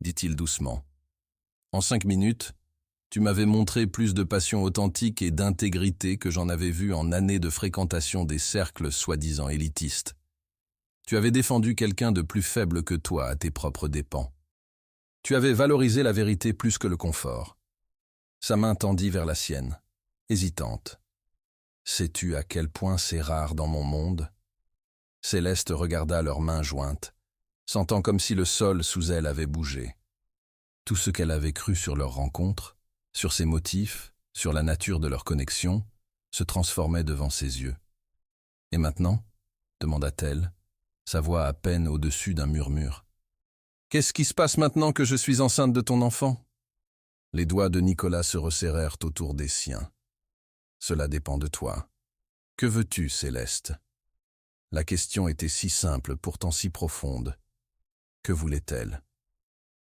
dit-il doucement. « En 5 minutes, tu m'avais montré plus de passion authentique et d'intégrité que j'en avais vu en années de fréquentation des cercles soi-disant élitistes. Tu avais défendu quelqu'un de plus faible que toi à tes propres dépens. Tu avais valorisé la vérité plus que le confort. » Sa main tendit vers la sienne, hésitante. « Sais-tu à quel point c'est rare dans mon monde ?» Céleste regarda leurs mains jointes, sentant comme si le sol sous elle avait bougé. Tout ce qu'elle avait cru sur leur rencontre, sur ses motifs, sur la nature de leur connexion, se transformait devant ses yeux. « Et maintenant ?» demanda-t-elle, sa voix à peine au-dessus d'un murmure. « Qu'est-ce qui se passe maintenant que je suis enceinte de ton enfant ?» Les doigts de Nicolas se resserrèrent autour des siens. « Cela dépend de toi. Que veux-tu, Céleste ?» La question était si simple, pourtant si profonde. Que voulait-elle?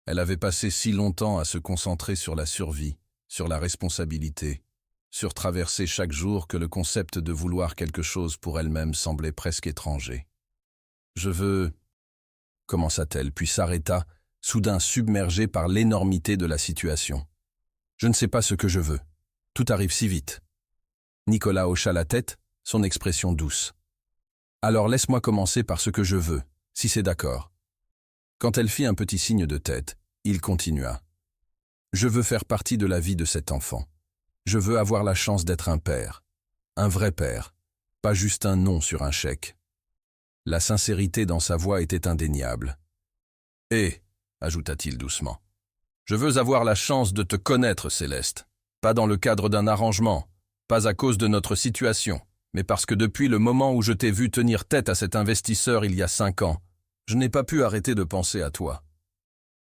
Elle avait passé si longtemps à se concentrer sur la survie, sur la responsabilité, sur traverser chaque jour que le concept de vouloir quelque chose pour elle-même semblait presque étranger. « Je veux… » commença-t-elle, puis s'arrêta, soudain submergée par l'énormité de la situation. « Je ne sais pas ce que je veux. Tout arrive si vite. » Nicolas hocha la tête, son expression douce. « Alors laisse-moi commencer par ce que je veux, si c'est d'accord. » Quand elle fit un petit signe de tête, il continua. « Je veux faire partie de la vie de cet enfant. Je veux avoir la chance d'être un père. Un vrai père, pas juste un nom sur un chèque. » La sincérité dans sa voix était indéniable. « Et, ajouta-t-il doucement, je veux avoir la chance de te connaître, Céleste. Pas dans le cadre d'un arrangement, pas à cause de notre situation, mais parce que depuis le moment où je t'ai vu tenir tête à cet investisseur il y a 5 ans, je n'ai pas pu arrêter de penser à toi. »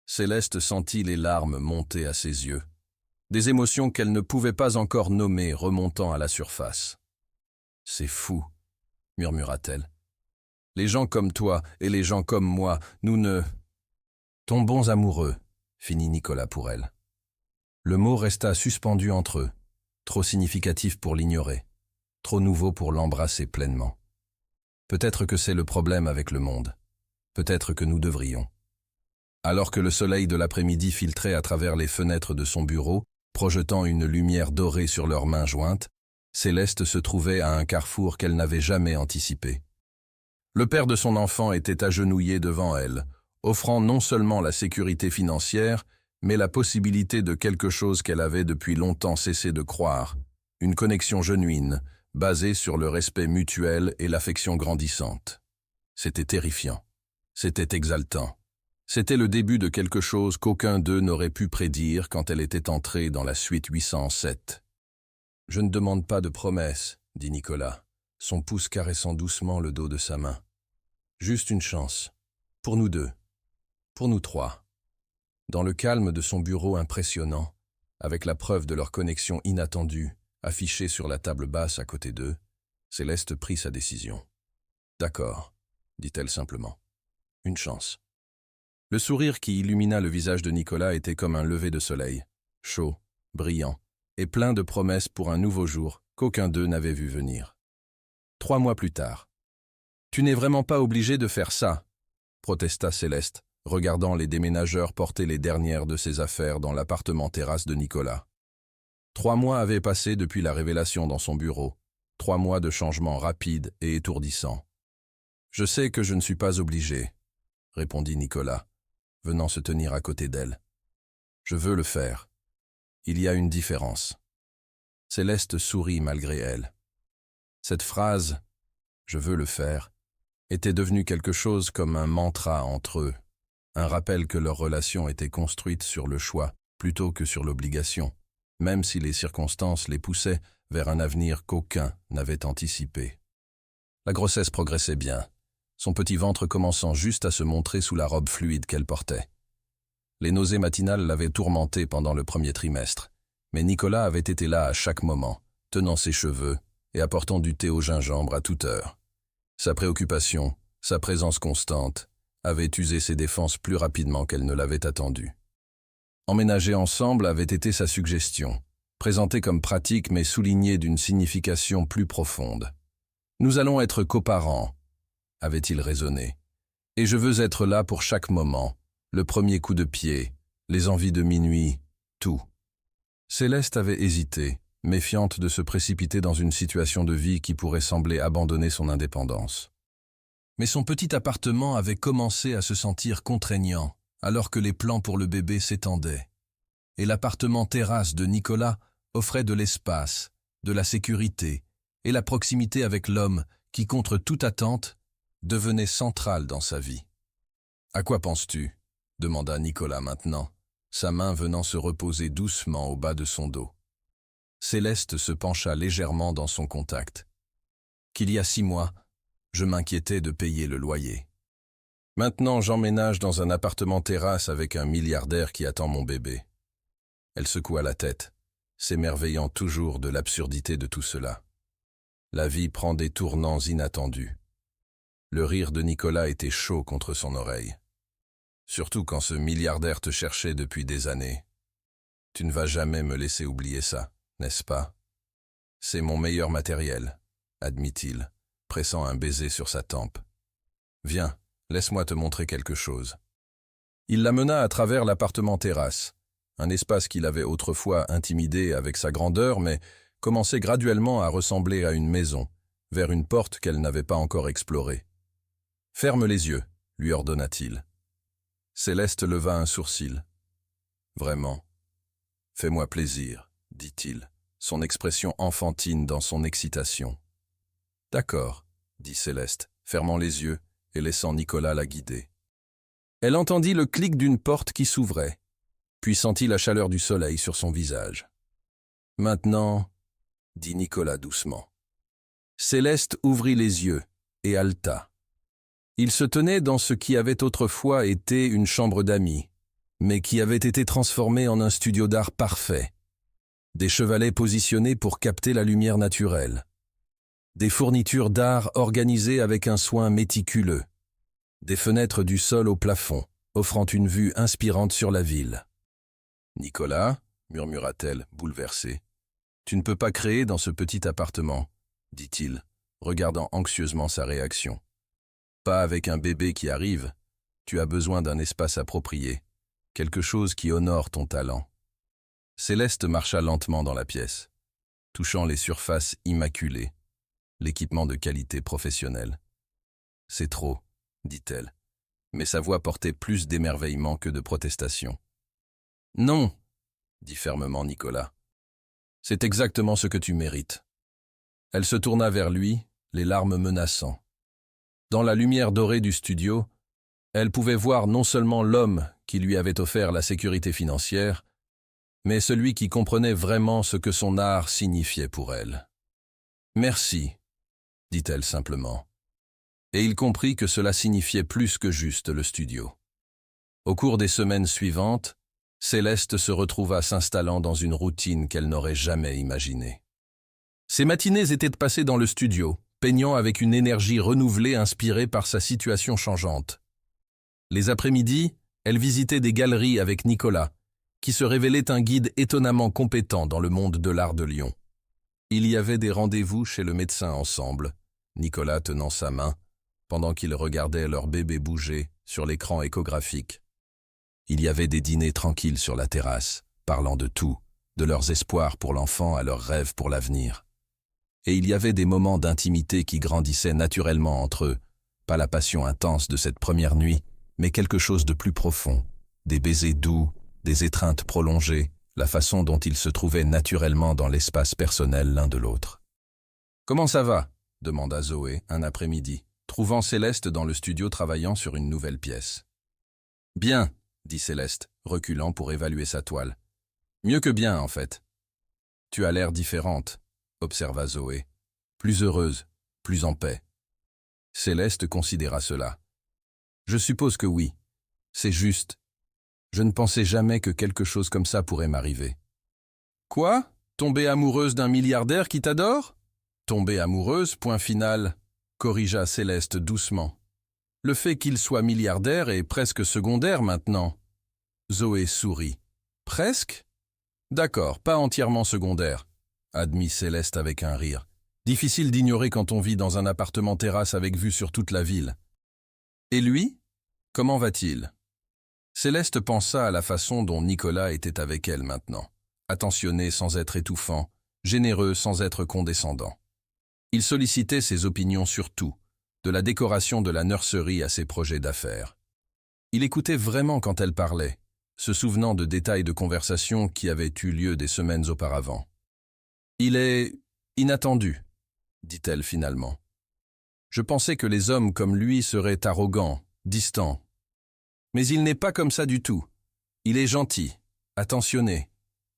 Céleste sentit les larmes monter à ses yeux, des émotions qu'elle ne pouvait pas encore nommer remontant à la surface. « C'est fou, » murmura-t-elle. « Les gens comme toi et les gens comme moi, nous ne… tombons amoureux, » finit Nicolas pour elle. Le mot resta suspendu entre eux, trop significatif pour l'ignorer, trop nouveau pour l'embrasser pleinement. Peut-être que c'est le problème avec le monde. Peut-être que nous devrions. Alors que le soleil de l'après-midi filtrait à travers les fenêtres de son bureau, projetant une lumière dorée sur leurs mains jointes, Céleste se trouvait à un carrefour qu'elle n'avait jamais anticipé. Le père de son enfant était agenouillé devant elle, offrant non seulement la sécurité financière, mais la possibilité de quelque chose qu'elle avait depuis longtemps cessé de croire, une connexion genuine, basée sur le respect mutuel et l'affection grandissante. C'était terrifiant. C'était exaltant. C'était le début de quelque chose qu'aucun d'eux n'aurait pu prédire quand elle était entrée dans la suite 807. « Je ne demande pas de promesse, » dit Nicolas, son pouce caressant doucement le dos de sa main. « Juste une chance. Pour nous deux. Pour nous trois. » Dans le calme de son bureau impressionnant, avec la preuve de leur connexion inattendue, affichée sur la table basse à côté d'eux, Céleste prit sa décision. « D'accord, » dit-elle simplement. « Une chance. » Le sourire qui illumina le visage de Nicolas était comme un lever de soleil, chaud, brillant, et plein de promesses pour un nouveau jour qu'aucun d'eux n'avait vu venir. 3 mois plus tard. « Tu n'es vraiment pas obligé de faire ça, » protesta Céleste, regardant les déménageurs porter les dernières de ses affaires dans l'appartement terrasse de Nicolas. 3 mois avaient passé depuis la révélation dans son bureau, 3 mois de changements rapides et étourdissants. « Je sais que je ne suis pas obligé, » répondit Nicolas, venant se tenir à côté d'elle. « Je veux le faire. Il y a une différence. » Céleste sourit malgré elle. Cette phrase « je veux le faire » était devenue quelque chose comme un mantra entre eux, un rappel que leur relation était construite sur le choix plutôt que sur l'obligation, même si les circonstances les poussaient vers un avenir qu'aucun n'avait anticipé. La grossesse progressait bien, son petit ventre commençant juste à se montrer sous la robe fluide qu'elle portait. Les nausées matinales l'avaient tourmentée pendant le premier trimestre, mais Nicolas avait été là à chaque moment, tenant ses cheveux et apportant du thé au gingembre à toute heure. Sa préoccupation, sa présence constante, avait usé ses défenses plus rapidement qu'elle ne l'avait attendu. Emménager ensemble avait été sa suggestion, présentée comme pratique mais soulignée d'une signification plus profonde. Nous allons être coparents, avait-il raisonné, et je veux être là pour chaque moment, le premier coup de pied, les envies de minuit, tout. Céleste avait hésité, méfiante de se précipiter dans une situation de vie qui pourrait sembler abandonner son indépendance. Mais son petit appartement avait commencé à se sentir contraignant, alors que les plans pour le bébé s'étendaient. Et l'appartement terrasse de Nicolas offrait de l'espace, de la sécurité et la proximité avec l'homme qui, contre toute attente, devenait central dans sa vie. « À quoi penses-tu » demanda Nicolas maintenant, sa main venant se reposer doucement au bas de son dos. Céleste se pencha légèrement dans son contact. « Qu'il y a 6 mois, je m'inquiétais de payer le loyer. Maintenant, j'emménage dans un appartement terrasse avec un milliardaire qui attend mon bébé. » Elle secoua la tête, s'émerveillant toujours de l'absurdité de tout cela. La vie prend des tournants inattendus. Le rire de Nicolas était chaud contre son oreille. Surtout quand ce milliardaire te cherchait depuis des années. Tu ne vas jamais me laisser oublier ça, n'est-ce pas? C'est mon meilleur matériel, admit-il, pressant un baiser sur sa tempe. Viens, laisse-moi te montrer quelque chose. Il la mena à travers l'appartement terrasse, un espace qu'il avait autrefois intimidé avec sa grandeur, mais commençait graduellement à ressembler à une maison, vers une porte qu'elle n'avait pas encore explorée. « Ferme les yeux », lui ordonna-t-il. Céleste leva un sourcil. « Vraiment, fais-moi plaisir, dit-il, son expression enfantine dans son excitation. « D'accord, dit Céleste, fermant les yeux et laissant Nicolas la guider. Elle entendit le clic d'une porte qui s'ouvrait, puis sentit la chaleur du soleil sur son visage. « Maintenant, » dit Nicolas doucement. Céleste ouvrit les yeux et haleta. Il se tenait dans ce qui avait autrefois été une chambre d'amis, mais qui avait été transformée en un studio d'art parfait. Des chevalets positionnés pour capter la lumière naturelle. Des fournitures d'art organisées avec un soin méticuleux. Des fenêtres du sol au plafond, offrant une vue inspirante sur la ville. « Nicolas, murmura-t-elle, bouleversée, tu ne peux pas créer dans ce petit appartement, dit-il, regardant anxieusement sa réaction. Pas avec un bébé qui arrive, tu as besoin d'un espace approprié, quelque chose qui honore ton talent. » Céleste marcha lentement dans la pièce, touchant les surfaces immaculées, l'équipement de qualité professionnelle. « C'est trop, » dit-elle, mais sa voix portait plus d'émerveillement que de protestation. « Non, » dit fermement Nicolas. « C'est exactement ce que tu mérites. » Elle se tourna vers lui, les larmes menaçant. Dans la lumière dorée du studio, elle pouvait voir non seulement l'homme qui lui avait offert la sécurité financière, mais celui qui comprenait vraiment ce que son art signifiait pour elle. « Merci, » dit-elle simplement. Et il comprit que cela signifiait plus que juste le studio. Au cours des semaines suivantes, Céleste se retrouva s'installant dans une routine qu'elle n'aurait jamais imaginée. Ses matinées étaient passées dans le studio, peignant avec une énergie renouvelée inspirée par sa situation changeante. Les après-midi, elle visitait des galeries avec Nicolas, qui se révélait un guide étonnamment compétent dans le monde de l'art de Lyon. Il y avait des rendez-vous chez le médecin ensemble, Nicolas tenant sa main, pendant qu'ils regardaient leur bébé bouger sur l'écran échographique. Il y avait des dîners tranquilles sur la terrasse, parlant de tout, de leurs espoirs pour l'enfant à leurs rêves pour l'avenir. Et il y avait des moments d'intimité qui grandissaient naturellement entre eux, pas la passion intense de cette première nuit, mais quelque chose de plus profond, des baisers doux, des étreintes prolongées, la façon dont ils se trouvaient naturellement dans l'espace personnel l'un de l'autre. « Comment ça va ?» demanda Zoé un après-midi, trouvant Céleste dans le studio travaillant sur une nouvelle pièce. « Bien, » dit Céleste, reculant pour évaluer sa toile. « Mieux que bien, en fait. »« Tu as l'air différente, » observa Zoé. « Plus heureuse, plus en paix. » Céleste considéra cela. « Je suppose que oui. C'est juste. Je ne pensais jamais que quelque chose comme ça pourrait m'arriver. »« Quoi ? Tomber amoureuse d'un milliardaire qui t'adore ? » ?»« Tomber amoureuse, point final, » corrigea Céleste doucement. « Le fait qu'il soit milliardaire est presque secondaire maintenant. » Zoé sourit. Presque? D'accord, pas entièrement secondaire, admit Céleste avec un rire. Difficile d'ignorer quand on vit dans un appartement terrasse avec vue sur toute la ville. Et lui? Comment va-t-il? Céleste pensa à la façon dont Nicolas était avec elle maintenant. Attentionné sans être étouffant, généreux sans être condescendant. Il sollicitait ses opinions sur tout, de la décoration de la nurserie à ses projets d'affaires. Il écoutait vraiment quand elle parlait, se souvenant de détails de conversation qui avaient eu lieu des semaines auparavant. « Il est inattendu », dit-elle finalement. « Je pensais que les hommes comme lui seraient arrogants, distants. Mais il n'est pas comme ça du tout. Il est gentil, attentionné.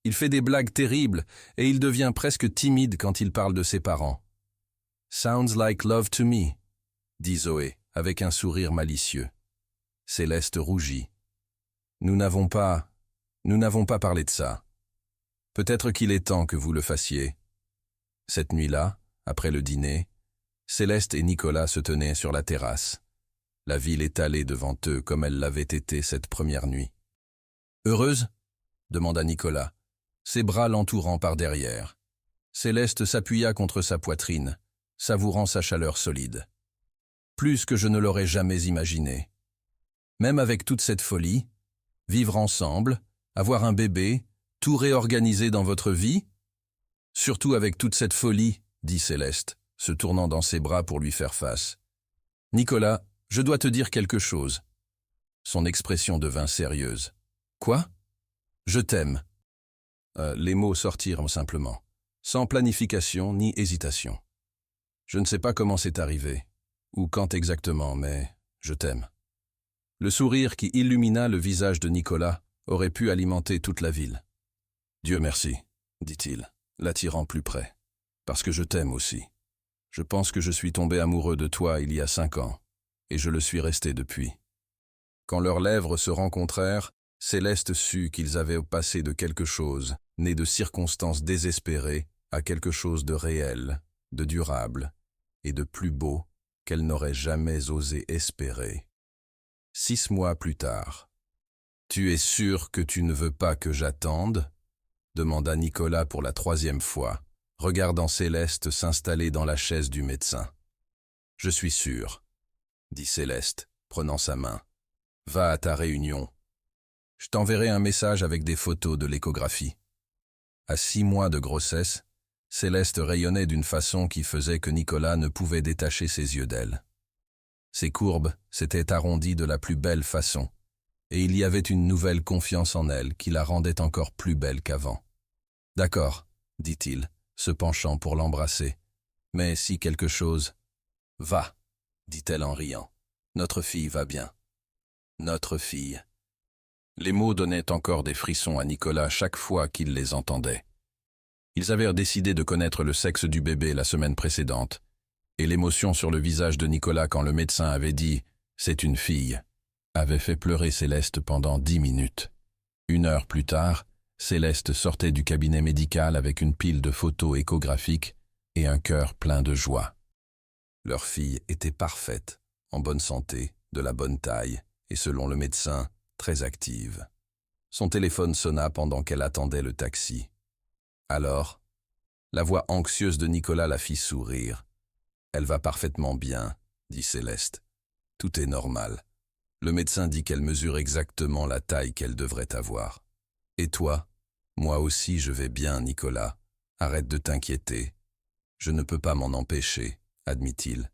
Il fait des blagues terribles et il devient presque timide quand il parle de ses parents. « Sounds like love to me », dit Zoé, avec un sourire malicieux. Céleste rougit. « Nous n'avons pas parlé de ça. Peut-être qu'il est temps que vous le fassiez. » Cette nuit-là, après le dîner, Céleste et Nicolas se tenaient sur la terrasse. La ville étalée devant eux comme elle l'avait été cette première nuit. « Heureuse ?» demanda Nicolas, ses bras l'entourant par derrière. Céleste s'appuya contre sa poitrine, savourant sa chaleur solide. Plus que je ne l'aurais jamais imaginé. Même avec toute cette folie, vivre ensemble, avoir un bébé, tout réorganiser dans votre vie? Surtout avec toute cette folie, dit Céleste, se tournant dans ses bras pour lui faire face. Nicolas, je dois te dire quelque chose. Son expression devint sérieuse. Quoi? Je t'aime. Les mots sortirent simplement, sans planification ni hésitation. Je ne sais pas comment c'est arrivé, ou quand exactement, mais je t'aime. Le sourire qui illumina le visage de Nicolas aurait pu alimenter toute la ville. Dieu merci, dit-il, l'attirant plus près, parce que je t'aime aussi. Je pense que je suis tombé amoureux de toi il y a 5 ans, et je le suis resté depuis. Quand leurs lèvres se rencontrèrent, Céleste sut qu'ils avaient passé de quelque chose, né de circonstances désespérées, à quelque chose de réel, de durable, et de plus beau qu'elle n'aurait jamais osé espérer. 6 mois plus tard. « Tu es sûr que tu ne veux pas que j'attende ?» demanda Nicolas pour la 3e fois, regardant Céleste s'installer dans la chaise du médecin. « Je suis sûr, » dit Céleste, prenant sa main. « Va à ta réunion. Je t'enverrai un message avec des photos de l'échographie. » À 6 mois de grossesse, Céleste rayonnait d'une façon qui faisait que Nicolas ne pouvait détacher ses yeux d'elle. Ses courbes s'étaient arrondies de la plus belle façon, et il y avait une nouvelle confiance en elle qui la rendait encore plus belle qu'avant. « D'accord, » dit-il, se penchant pour l'embrasser. « Mais si quelque chose... »« Va, » dit-elle en riant. « Notre fille va bien. »« Notre fille. » Les mots donnaient encore des frissons à Nicolas chaque fois qu'il les entendait. Ils avaient décidé de connaître le sexe du bébé la semaine précédente, et l'émotion sur le visage de Nicolas quand le médecin avait dit « c'est une fille » avait fait pleurer Céleste pendant 10 minutes. 1 heure plus tard, Céleste sortait du cabinet médical avec une pile de photos échographiques et un cœur plein de joie. Leur fille était parfaite, en bonne santé, de la bonne taille, et selon le médecin, très active. Son téléphone sonna pendant qu'elle attendait le taxi. Alors, la voix anxieuse de Nicolas la fit sourire. « Elle va parfaitement bien, » dit Céleste. « Tout est normal. Le médecin dit qu'elle mesure exactement la taille qu'elle devrait avoir. Et toi? Moi aussi je vais bien, Nicolas. Arrête de t'inquiéter. Je ne peux pas m'en empêcher, admit-il.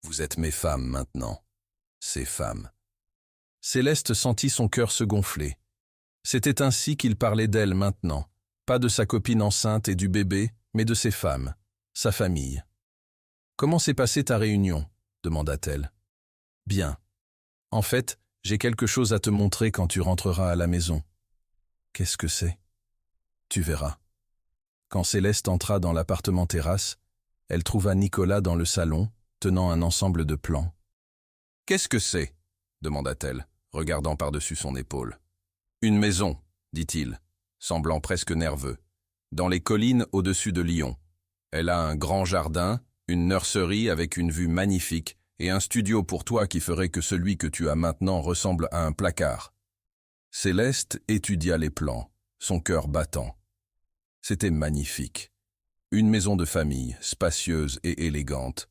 Vous êtes mes femmes maintenant. Ces femmes. » Céleste sentit son cœur se gonfler. C'était ainsi qu'il parlait d'elle maintenant. Pas de sa copine enceinte et du bébé, mais de ses femmes, sa famille. « Comment s'est passée ta réunion ?» demanda-t-elle. « Bien. En fait, j'ai quelque chose à te montrer quand tu rentreras à la maison. »« Qu'est-ce que c'est ?»« Tu verras. » Quand Céleste entra dans l'appartement terrasse, elle trouva Nicolas dans le salon, tenant un ensemble de plans. « Qu'est-ce que c'est ?» demanda-t-elle, regardant par-dessus son épaule. « Une maison, dit-il, semblant presque nerveux, dans les collines au-dessus de Lyon. Elle a un grand jardin, une nurserie avec une vue magnifique et un studio pour toi qui ferait que celui que tu as maintenant ressemble à un placard. » Céleste étudia les plans, son cœur battant. C'était magnifique. Une maison de famille, spacieuse et élégante.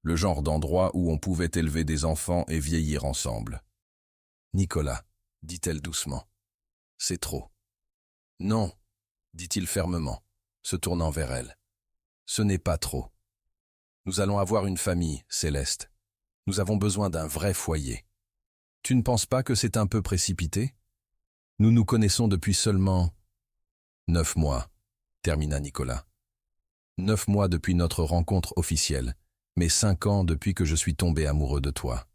Le genre d'endroit où on pouvait élever des enfants et vieillir ensemble. « Nicolas, dit-elle doucement, c'est trop. »« Non, dit-il fermement, se tournant vers elle. Ce n'est pas trop. Nous allons avoir une famille, Céleste. Nous avons besoin d'un vrai foyer. Tu ne penses pas que c'est un peu précipité? Nous nous connaissons depuis seulement 9 mois, termina Nicolas. 9 mois depuis notre rencontre officielle, mais 5 ans depuis que je suis tombé amoureux de toi.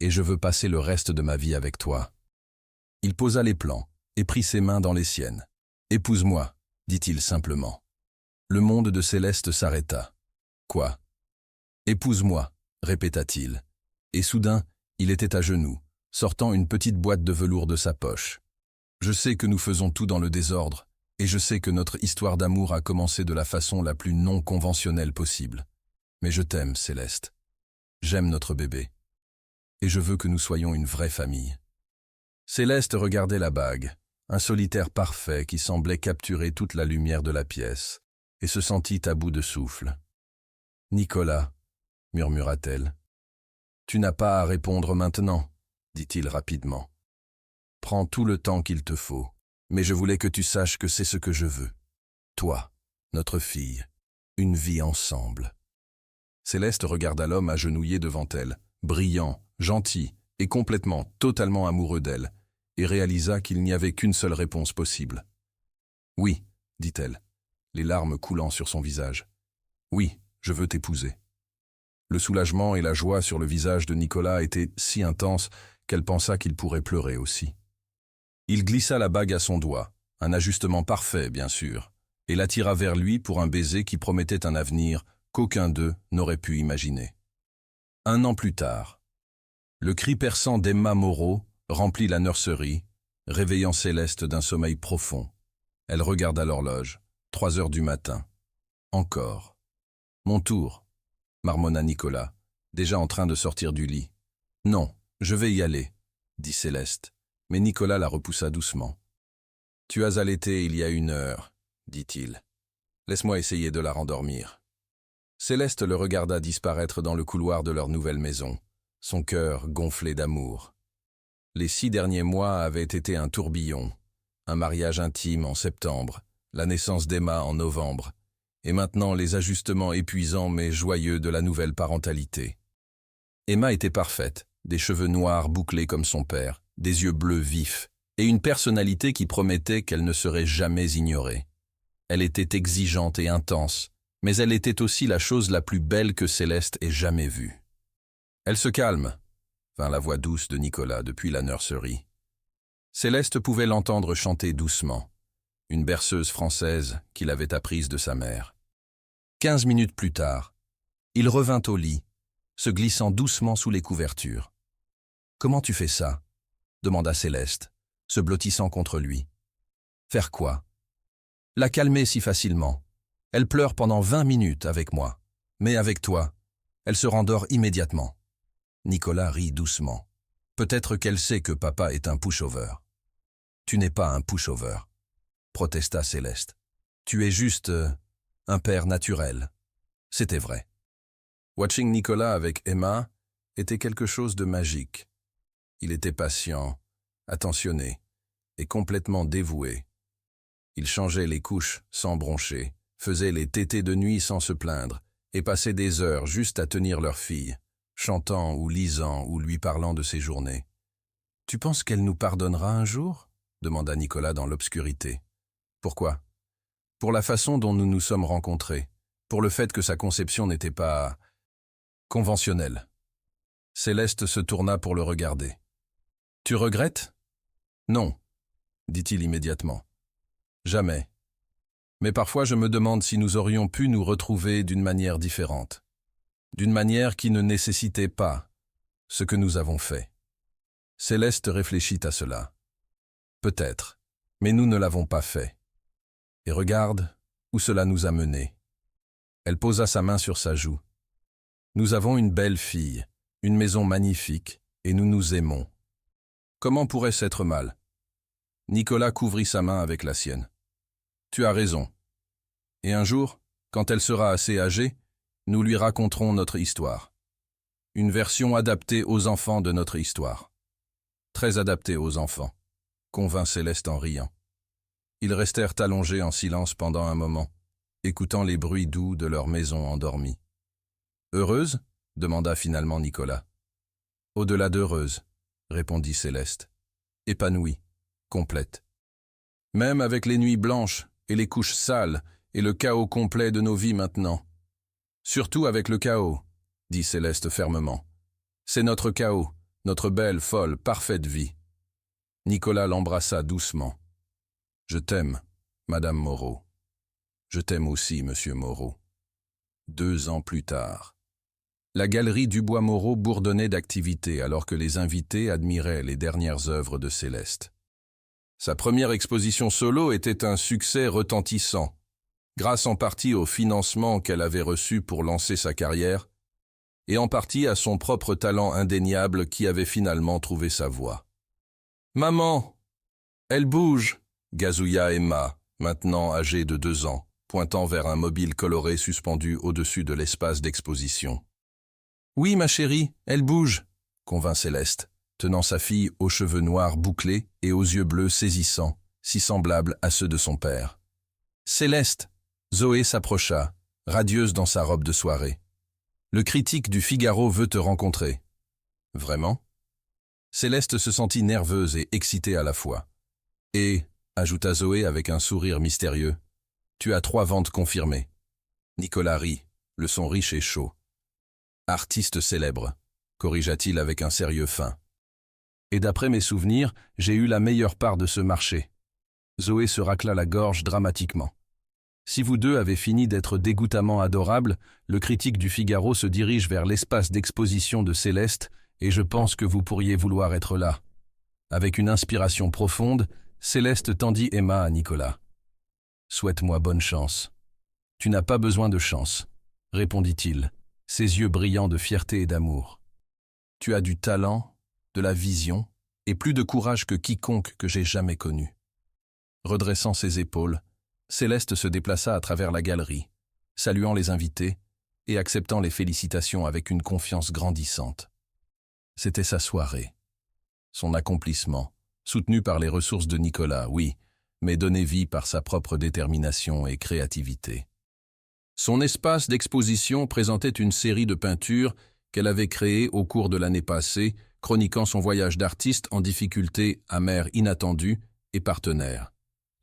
Et je veux passer le reste de ma vie avec toi. Il posa les plans et prit ses mains dans les siennes. Épouse-moi, dit-il simplement. Le monde de Céleste s'arrêta. Quoi? Épouse-moi, répéta-t-il. Et soudain, il était à genoux, sortant une petite boîte de velours de sa poche. Je sais que nous faisons tout dans le désordre, et je sais que notre histoire d'amour a commencé de la façon la plus non conventionnelle possible. Mais je t'aime, Céleste. J'aime notre bébé. Et je veux que nous soyons une vraie famille. Céleste regardait la bague, un solitaire parfait qui semblait capturer toute la lumière de la pièce, et se sentit à bout de souffle. « Nicolas, murmura-t-elle. Tu n'as pas à répondre maintenant, dit-il rapidement. Prends tout le temps qu'il te faut, mais je voulais que tu saches que c'est ce que je veux. Toi, notre fille, une vie ensemble. » Céleste regarda l'homme agenouillé devant elle, brillant, gentil et complètement, totalement amoureux d'elle, et réalisa qu'il n'y avait qu'une seule réponse possible. « Oui, dit-elle, les larmes coulant sur son visage. Oui, je veux t'épouser. » Le soulagement et la joie sur le visage de Nicolas étaient si intenses qu'elle pensa qu'il pourrait pleurer aussi. Il glissa la bague à son doigt, un ajustement parfait, bien sûr, et l'attira vers lui pour un baiser qui promettait un avenir qu'aucun d'eux n'aurait pu imaginer. 1 an plus tard, le cri perçant d'Emma Moreau remplit la nurserie, réveillant Céleste d'un sommeil profond. Elle regarda l'horloge, 3 heures du matin. Encore. « Mon tour, » marmonna Nicolas, déjà en train de sortir du lit. « Non, je vais y aller, » dit Céleste, mais Nicolas la repoussa doucement. « Tu as allaité il y a 1 heure, » dit-il. « Laisse-moi essayer de la rendormir. » Céleste le regarda disparaître dans le couloir de leur nouvelle maison, son cœur gonflé d'amour. Les 6 derniers mois avaient été un tourbillon, un mariage intime en septembre, la naissance d'Emma en novembre, et maintenant les ajustements épuisants mais joyeux de la nouvelle parentalité. Emma était parfaite, des cheveux noirs bouclés comme son père, des yeux bleus vifs, et une personnalité qui promettait qu'elle ne serait jamais ignorée. Elle était exigeante et intense, mais elle était aussi la chose la plus belle que Céleste ait jamais vue. « Elle se calme », vint la voix douce de Nicolas depuis la nurserie. Céleste pouvait l'entendre chanter doucement, une berceuse française qu'il avait apprise de sa mère. 15 minutes plus tard, il revint au lit, se glissant doucement sous les couvertures. « Comment tu fais ça ?» demanda Céleste, se blottissant contre lui. « Faire quoi ?»« La calmer si facilement. Elle pleure pendant 20 minutes avec moi, mais avec toi, elle se rendort immédiatement. » Nicolas rit doucement. « Peut-être qu'elle sait que papa est un pushover. »« Tu n'es pas un pushover, » protesta Céleste. « Tu es juste un père naturel. » C'était vrai. Watching Nicolas avec Emma était quelque chose de magique. Il était patient, attentionné et complètement dévoué. Il changeait les couches sans broncher, faisait les tétés de nuit sans se plaindre et passait des heures juste à tenir leur fille, chantant ou lisant ou lui parlant de ses journées. « Tu penses qu'elle nous pardonnera un jour ?» demanda Nicolas dans l'obscurité. « Pourquoi ?»« Pour la façon dont nous nous sommes rencontrés, pour le fait que sa conception n'était pas conventionnelle. » Céleste se tourna pour le regarder. « Tu regrettes ?»« Non, » dit-il immédiatement. « Jamais. Mais parfois je me demande si nous aurions pu nous retrouver d'une manière différente. D'une manière qui ne nécessitait pas ce que nous avons fait. » Céleste réfléchit à cela. Peut-être, mais nous ne l'avons pas fait. Et regarde où cela nous a menés. Elle posa sa main sur sa joue. Nous avons une belle fille, une maison magnifique, et nous nous aimons. Comment pourrait-ce être mal? Nicolas couvrit sa main avec la sienne. Tu as raison. Et un jour, quand elle sera assez âgée, nous lui raconterons notre histoire. Une version adaptée aux enfants de notre histoire. Très adaptée aux enfants, convint Céleste en riant. Ils restèrent allongés en silence pendant un moment, écoutant les bruits doux de leur maison endormie. Heureuse ? Demanda finalement Nicolas. Au-delà d'heureuse, répondit Céleste. Épanouie, complète. Même avec les nuits blanches et les couches sales et le chaos complet de nos vies maintenant. Surtout avec le chaos, dit Céleste fermement. C'est notre chaos, notre belle, folle, parfaite vie. Nicolas l'embrassa doucement. Je t'aime, Madame Moreau. Je t'aime aussi, Monsieur Moreau. 2 ans plus tard. La galerie Dubois-Moreau bourdonnait d'activité alors que les invités admiraient les dernières œuvres de Céleste. Sa première exposition solo était un succès retentissant, grâce en partie au financement qu'elle avait reçu pour lancer sa carrière, et en partie à son propre talent indéniable qui avait finalement trouvé sa voie. « Maman, elle bouge !» gazouilla Emma, maintenant âgée de 2 ans, pointant vers un mobile coloré suspendu au-dessus de l'espace d'exposition. « Oui, ma chérie, elle bouge !» convint Céleste, tenant sa fille aux cheveux noirs bouclés et aux yeux bleus saisissants, si semblables à ceux de son père. « Céleste !» Zoé s'approcha, radieuse dans sa robe de soirée. « Le critique du Figaro veut te rencontrer. »« Vraiment ?» Céleste se sentit nerveuse et excitée à la fois. « Et, » ajouta Zoé avec un sourire mystérieux, « tu as 3 ventes confirmées. » Nicolas rit, le son riche et chaud. « Artiste célèbre, » corrigea-t-il avec un sérieux fin. « Et d'après mes souvenirs, j'ai eu la meilleure part de ce marché. » Zoé se racla la gorge dramatiquement. Si vous deux avez fini d'être dégoûtamment adorables, le critique du Figaro se dirige vers l'espace d'exposition de Céleste et je pense que vous pourriez vouloir être là. Avec une inspiration profonde, Céleste tendit Emma à Nicolas. « Souhaite-moi bonne chance. »« Tu n'as pas besoin de chance, » répondit-il, ses yeux brillants de fierté et d'amour. « Tu as du talent, de la vision et plus de courage que quiconque que j'ai jamais connu. » Redressant ses épaules, Céleste se déplaça à travers la galerie, saluant les invités et acceptant les félicitations avec une confiance grandissante. C'était sa soirée. Son accomplissement, soutenu par les ressources de Nicolas, oui, mais donné vie par sa propre détermination et créativité. Son espace d'exposition présentait une série de peintures qu'elle avait créées au cours de l'année passée, chroniquant son voyage d'artiste en difficulté à mer inattendue et partenaire.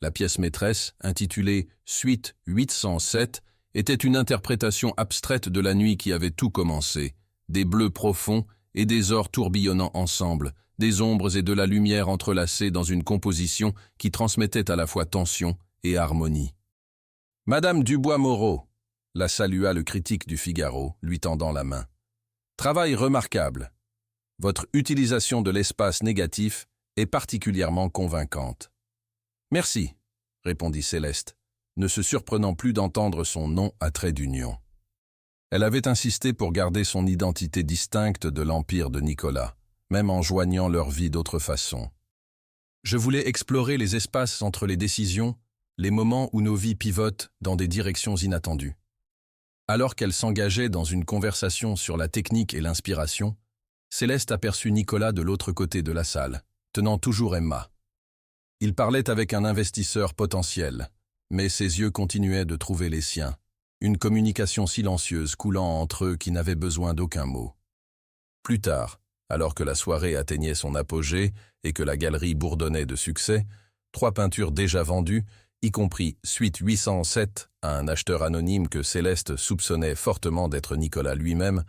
La pièce maîtresse, intitulée « Suite 807 », était une interprétation abstraite de la nuit qui avait tout commencé, des bleus profonds et des ors tourbillonnant ensemble, des ombres et de la lumière entrelacées dans une composition qui transmettait à la fois tension et harmonie. « Madame Dubois-Moreau », la salua le critique du Figaro, lui tendant la main. « Travail remarquable. Votre utilisation de l'espace négatif est particulièrement convaincante. » « Merci, » répondit Céleste, ne se surprenant plus d'entendre son nom à trait d'union. Elle avait insisté pour garder son identité distincte de l'empire de Nicolas, même en joignant leur vie d'autre façon. Je voulais explorer les espaces entre les décisions, les moments où nos vies pivotent dans des directions inattendues. Alors qu'elle s'engageait dans une conversation sur la technique et l'inspiration, Céleste aperçut Nicolas de l'autre côté de la salle, tenant toujours Emma. Il parlait avec un investisseur potentiel, mais ses yeux continuaient de trouver les siens, une communication silencieuse coulant entre eux qui n'avait besoin d'aucun mot. Plus tard, alors que la soirée atteignait son apogée et que la galerie bourdonnait de succès, 3 peintures déjà vendues, y compris Suite 807 à un acheteur anonyme que Céleste soupçonnait fortement d'être Nicolas lui-même,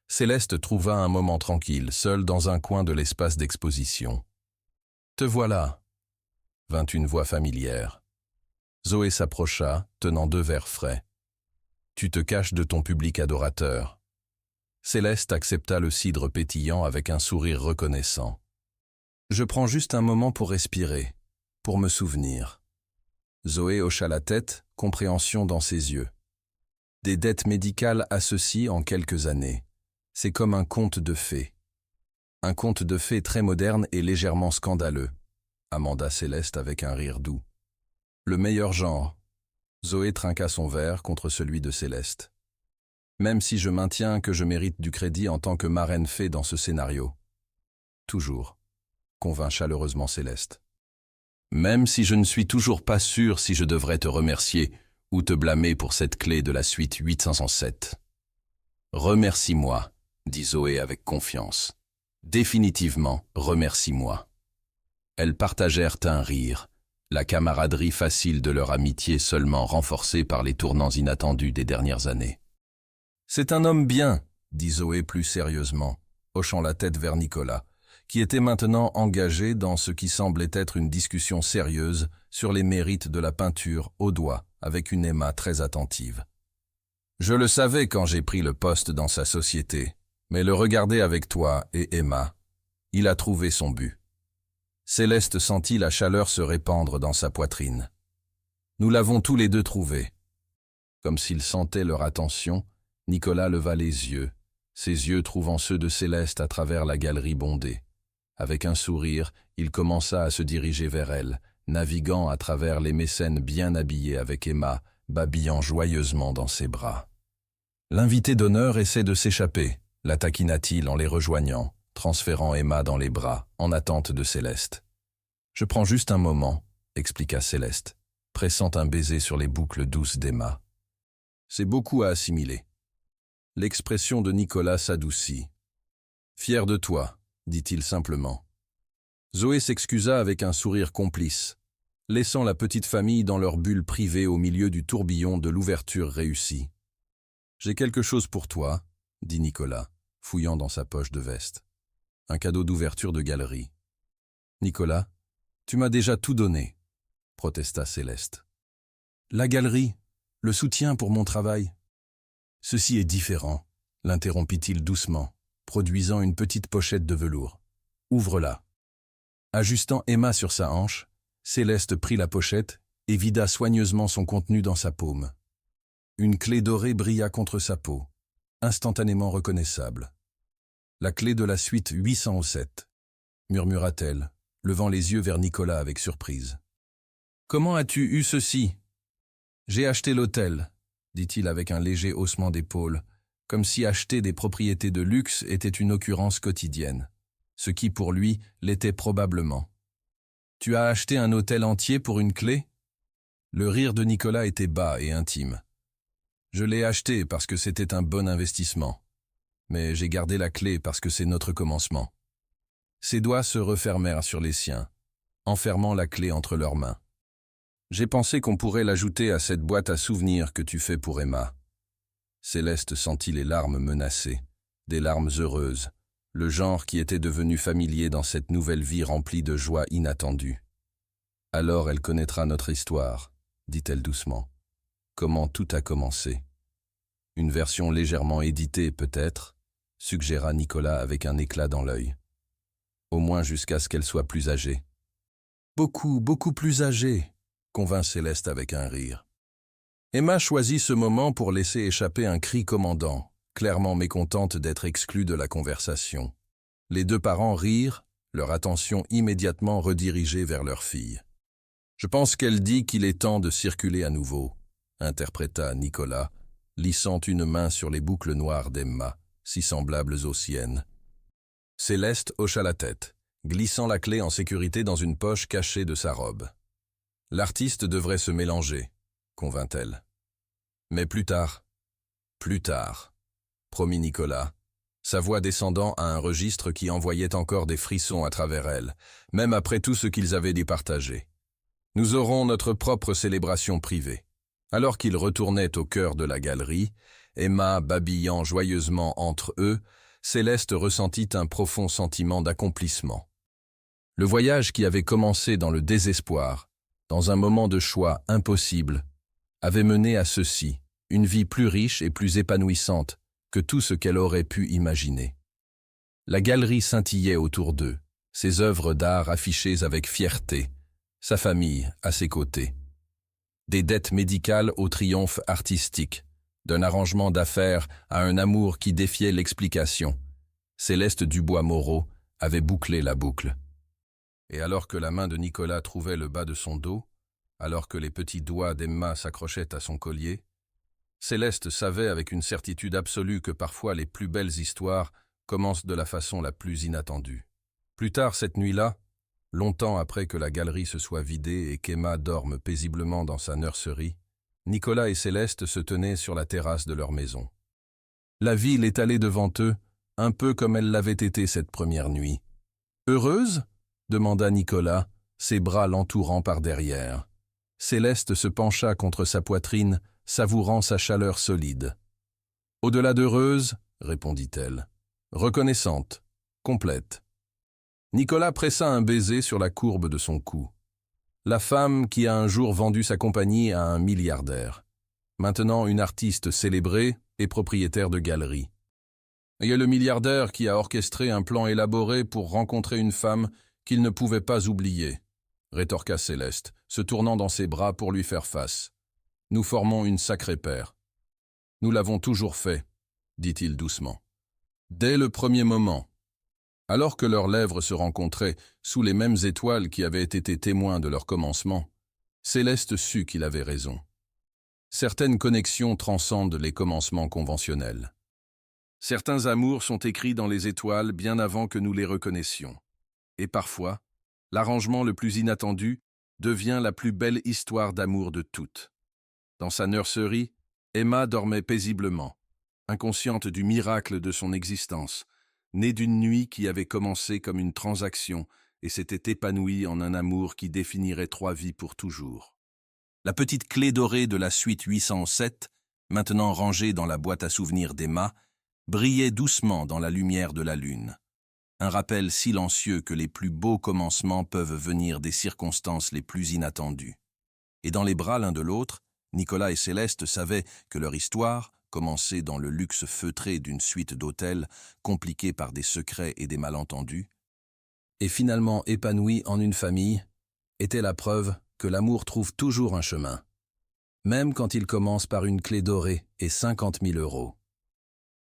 Céleste trouva un moment tranquille, seule dans un coin de l'espace d'exposition. « Te voilà !» vint une voix familière. Zoé s'approcha, tenant 2 verres frais. « Tu te caches de ton public adorateur. » Céleste accepta le cidre pétillant avec un sourire reconnaissant. « Je prends juste un moment pour respirer, pour me souvenir. » Zoé hocha la tête, compréhension dans ses yeux. Des dettes médicales à ceci en quelques années. C'est comme un conte de fées. Un conte de fées très moderne et légèrement scandaleux. amenda Céleste avec un rire doux. Le meilleur genre. Zoé trinqua son verre contre celui de Céleste. Même si je maintiens que je mérite du crédit en tant que marraine fée dans ce scénario. Toujours, convint chaleureusement Céleste. Même si je ne suis toujours pas sûr si je devrais te remercier ou te blâmer pour cette clé de la suite 8507. Remercie-moi, dit Zoé avec confiance. Définitivement, remercie-moi. Elles partagèrent un rire, la camaraderie facile de leur amitié seulement renforcée par les tournants inattendus des dernières années. C'est un homme bien, dit Zoé plus sérieusement, hochant la tête vers Nicolas, qui était maintenant engagé dans ce qui semblait être une discussion sérieuse sur les mérites de la peinture au doigt, avec une Emma très attentive. Je le savais quand j'ai pris le poste dans sa société, mais le regarder avec toi et Emma, il a trouvé son but. Céleste sentit la chaleur se répandre dans sa poitrine. Nous l'avons tous les deux trouvé. Comme s'il sentait leur attention, Nicolas leva les yeux, ses yeux trouvant ceux de Céleste à travers la galerie bondée. Avec un sourire, il commença à se diriger vers elle, naviguant à travers les mécènes bien habillés avec Emma, babillant joyeusement dans ses bras. L'invité d'honneur essaie de s'échapper, la taquina-t-il en les rejoignant, transférant Emma dans les bras, en attente de Céleste. « Je prends juste un moment, » expliqua Céleste, pressant un baiser sur les boucles douces d'Emma. « C'est beaucoup à assimiler. » L'expression de Nicolas s'adoucit. « Fier de toi, » dit-il simplement. Zoé s'excusa avec un sourire complice, laissant la petite famille dans leur bulle privée au milieu du tourbillon de l'ouverture réussie. « J'ai quelque chose pour toi, » dit Nicolas, fouillant dans sa poche de veste. Un cadeau d'ouverture de galerie. « Nicolas, tu m'as déjà tout donné, » protesta Céleste. « La galerie, le soutien pour mon travail. »« Ceci est différent, » l'interrompit-il doucement, produisant une petite pochette de velours. « Ouvre-la. » Ajustant Emma sur sa hanche, Céleste prit la pochette et vida soigneusement son contenu dans sa paume. Une clé dorée brilla contre sa peau, instantanément reconnaissable. « La clé de la suite 807, » murmura-t-elle, levant les yeux vers Nicolas avec surprise. « Comment as-tu eu ceci ?»« J'ai acheté l'hôtel, » dit-il avec un léger haussement d'épaule, comme si acheter des propriétés de luxe était une occurrence quotidienne, ce qui pour lui l'était probablement. « Tu as acheté un hôtel entier pour une clé ?» Le rire de Nicolas était bas et intime. « Je l'ai acheté parce que c'était un bon investissement, mais j'ai gardé la clé parce que c'est notre commencement. » Ses doigts se refermèrent sur les siens, enfermant la clé entre leurs mains. « J'ai pensé qu'on pourrait l'ajouter à cette boîte à souvenirs que tu fais pour Emma. » Céleste sentit les larmes menacées, des larmes heureuses, le genre qui était devenu familier dans cette nouvelle vie remplie de joie inattendue. « Alors elle connaîtra notre histoire, » dit-elle doucement. « Comment tout a commencé. » Une version légèrement éditée peut-être, suggéra Nicolas avec un éclat dans l'œil. Au moins jusqu'à ce qu'elle soit plus âgée. « Beaucoup, beaucoup plus âgée, » convint Céleste avec un rire. Emma choisit ce moment pour laisser échapper un cri commandant, clairement mécontente d'être exclue de la conversation. Les deux parents rirent, leur attention immédiatement redirigée vers leur fille. « Je pense qu'elle dit qu'il est temps de circuler à nouveau, » interpréta Nicolas, lissant une main sur les boucles noires d'Emma, si semblables aux siennes. Céleste hocha la tête, glissant la clé en sécurité dans une poche cachée de sa robe. « L'artiste devrait se mélanger, » convint-elle. « Mais plus tard, promit Nicolas, sa voix descendant à un registre qui envoyait encore des frissons à travers elle, même après tout ce qu'ils avaient dit partager. Nous aurons notre propre célébration privée. » Alors qu'ils retournaient au cœur de la galerie, Emma babillant joyeusement entre eux, Céleste ressentit un profond sentiment d'accomplissement. Le voyage qui avait commencé dans le désespoir, dans un moment de choix impossible, avait mené à ceci, une vie plus riche et plus épanouissante que tout ce qu'elle aurait pu imaginer. La galerie scintillait autour d'eux, ses œuvres d'art affichées avec fierté, sa famille à ses côtés. Des dettes médicales au triomphe artistique, d'un arrangement d'affaires à un amour qui défiait l'explication. Céleste Dubois-Moreau avait bouclé la boucle. Et alors que la main de Nicolas trouvait le bas de son dos, alors que les petits doigts d'Emma s'accrochaient à son collier, Céleste savait avec une certitude absolue que parfois les plus belles histoires commencent de la façon la plus inattendue. Plus tard cette nuit-là, longtemps après que la galerie se soit vidée et qu'Emma dorme paisiblement dans sa nurserie, Nicolas et Céleste se tenaient sur la terrasse de leur maison. La ville étalée devant eux, un peu comme elle l'avait été cette première nuit. « Heureuse » demanda Nicolas, ses bras l'entourant par derrière. Céleste se pencha contre sa poitrine, savourant sa chaleur solide. « Au-delà d'heureuse » répondit-elle. « Reconnaissante, complète. » Nicolas pressa un baiser sur la courbe de son cou. La femme qui a un jour vendu sa compagnie à un milliardaire. Maintenant une artiste célébrée et propriétaire de galerie. Et le milliardaire qui a orchestré un plan élaboré pour rencontrer une femme qu'il ne pouvait pas oublier, rétorqua Céleste, se tournant dans ses bras pour lui faire face. Nous formons une sacrée paire. Nous l'avons toujours fait, dit-il doucement. Dès le premier moment. Alors que leurs lèvres se rencontraient sous les mêmes étoiles qui avaient été témoins de leur commencement, Céleste sut qu'il avait raison. Certaines connexions transcendent les commencements conventionnels. Certains amours sont écrits dans les étoiles bien avant que nous les reconnaissions. Et parfois, l'arrangement le plus inattendu devient la plus belle histoire d'amour de toutes. Dans sa nurserie, Emma dormait paisiblement, inconsciente du miracle de son existence, née d'une nuit qui avait commencé comme une transaction et s'était épanouie en un amour qui définirait 3 vies pour toujours. La petite clé dorée de la suite 807, maintenant rangée dans la boîte à souvenirs d'Emma, brillait doucement dans la lumière de la lune. Un rappel silencieux que les plus beaux commencements peuvent venir des circonstances les plus inattendues. Et dans les bras l'un de l'autre, Nicolas et Céleste savaient que leur histoire, commencée dans le luxe feutré d'une suite d'hôtels, compliquée par des secrets et des malentendus, et finalement épanouie en une famille, était la preuve que l'amour trouve toujours un chemin, même quand il commence par une clé dorée et 50 000 €.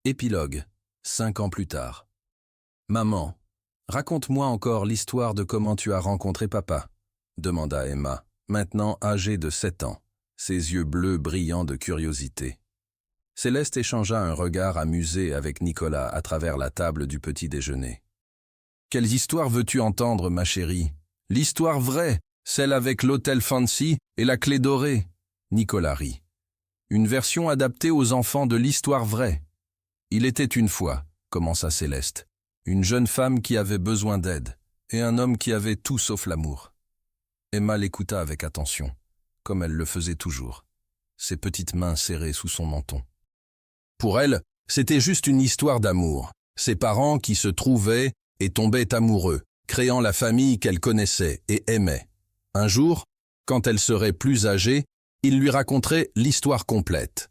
Épilogue, 5 ans plus tard. Maman, raconte-moi encore l'histoire de comment tu as rencontré papa, demanda Emma, maintenant âgée de 7 ans, ses yeux bleus brillants de curiosité. Céleste échangea un regard amusé avec Nicolas à travers la table du petit déjeuner. « Quelles histoires veux-tu entendre, ma chérie? L'histoire vraie, celle avec l'hôtel fancy et la clé dorée. » Nicolas rit. « Une version adaptée aux enfants de l'histoire vraie. Il était une fois, commença Céleste, une jeune femme qui avait besoin d'aide, et un homme qui avait tout sauf l'amour. » Emma l'écouta avec attention, comme elle le faisait toujours, ses petites mains serrées sous son menton. Pour elle, c'était juste une histoire d'amour, ses parents qui se trouvaient et tombaient amoureux, créant la famille qu'elle connaissait et aimait. Un jour, quand elle serait plus âgée, il lui raconterait l'histoire complète.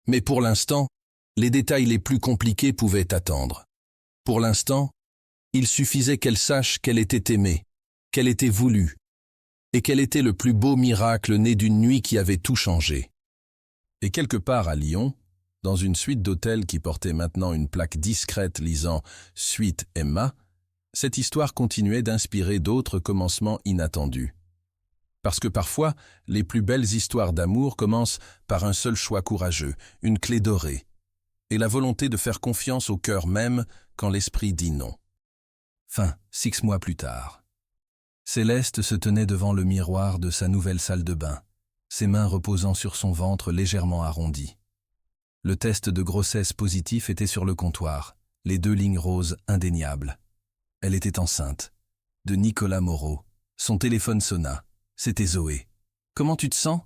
Mais pour l'instant, les détails les plus compliqués pouvaient attendre. Pour l'instant, il suffisait qu'elle sache qu'elle était aimée, qu'elle était voulue, et qu'elle était le plus beau miracle né d'une nuit qui avait tout changé. Et quelque part à Lyon, dans une suite d'hôtels qui portait maintenant une plaque discrète lisant « Suite Emma », cette histoire continuait d'inspirer d'autres commencements inattendus. Parce que parfois, les plus belles histoires d'amour commencent par un seul choix courageux, une clé dorée, et la volonté de faire confiance au cœur même quand l'esprit dit non. 6 mois plus tard. Céleste se tenait devant le miroir de sa nouvelle salle de bain, ses mains reposant sur son ventre légèrement arrondi. Le test de grossesse positif était sur le comptoir, les 2 lignes roses indéniables. Elle était enceinte. De Nicolas Moreau. Son téléphone sonna. C'était Zoé. « Comment tu te sens ?»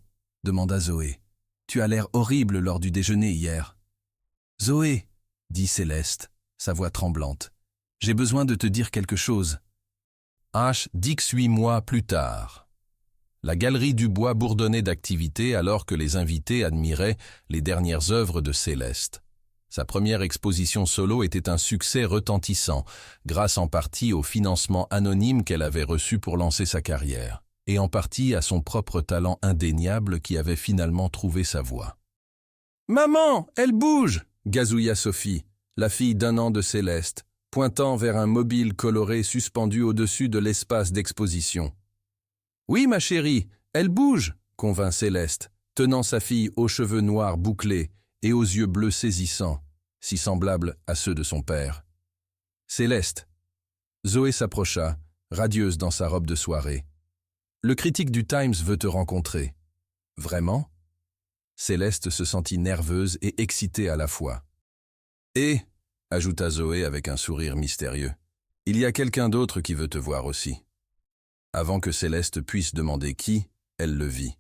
demanda Zoé. « Tu as l'air horrible lors du déjeuner hier. »« Zoé, » dit Céleste, sa voix tremblante. « J'ai besoin de te dire quelque chose. » 8 mois plus tard. La galerie du Bois bourdonnait d'activité alors que les invités admiraient les dernières œuvres de Céleste. Sa première exposition solo était un succès retentissant, grâce en partie au financement anonyme qu'elle avait reçu pour lancer sa carrière, et en partie à son propre talent indéniable qui avait finalement trouvé sa voie. « Maman, elle bouge !» gazouilla Sophie, la fille d'1 an de Céleste, pointant vers un mobile coloré suspendu au-dessus de l'espace d'exposition. « Oui, ma chérie, elle bouge !» convint Céleste, tenant sa fille aux cheveux noirs bouclés et aux yeux bleus saisissants, si semblables à ceux de son père. « Céleste !» Zoé s'approcha, radieuse dans sa robe de soirée. « Le critique du Times veut te rencontrer. »« Vraiment ?» Céleste se sentit nerveuse et excitée à la fois. « Et, » ajouta Zoé avec un sourire mystérieux, « il y a quelqu'un d'autre qui veut te voir aussi. » Avant que Céleste puisse demander qui, elle le vit.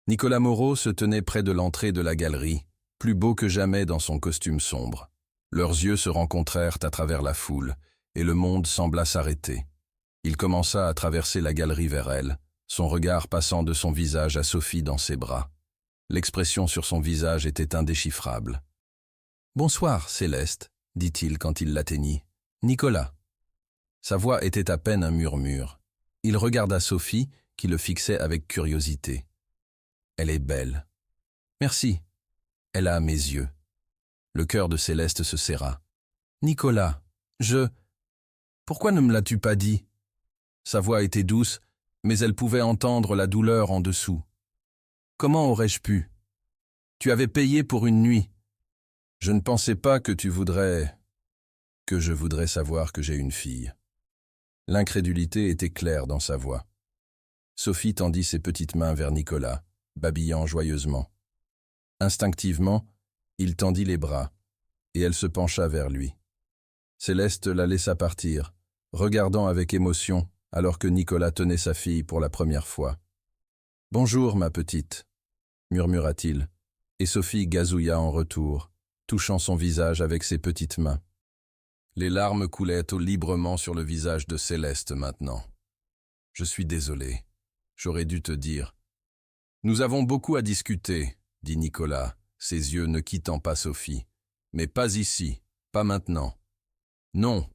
Nicolas Moreau se tenait près de l'entrée de la galerie, plus beau que jamais dans son costume sombre. Leurs yeux se rencontrèrent à travers la foule, et le monde sembla s'arrêter. Il commença à traverser la galerie vers elle, son regard passant de son visage à Sophie dans ses bras. L'expression sur son visage était indéchiffrable. « Bonsoir, Céleste », dit-il quand il l'atteignit. « Nicolas. » Sa voix était à peine un murmure. Il regarda Sophie, qui le fixait avec curiosité. « Elle est belle. »« Merci. Elle a mes yeux. » Le cœur de Céleste se serra. « Nicolas, Pourquoi ne me l'as-tu pas dit ?» Sa voix était douce, mais elle pouvait entendre la douleur en dessous. « Comment aurais-je pu ? Tu avais payé pour une nuit. Je ne pensais pas que je voudrais savoir que j'ai une fille. » L'incrédulité était claire dans sa voix. Sophie tendit ses petites mains vers Nicolas, babillant joyeusement. Instinctivement, il tendit les bras, et elle se pencha vers lui. Céleste la laissa partir, regardant avec émotion alors que Nicolas tenait sa fille pour la première fois. « Bonjour, ma petite » murmura-t-il, et Sophie gazouilla en retour, touchant son visage avec ses petites mains. Les larmes coulaient librement sur le visage de Céleste maintenant. « Je suis désolé, j'aurais dû te dire. »« Nous avons beaucoup à discuter, » dit Nicolas, ses yeux ne quittant pas Sophie. « Mais pas ici, pas maintenant. »« Non, »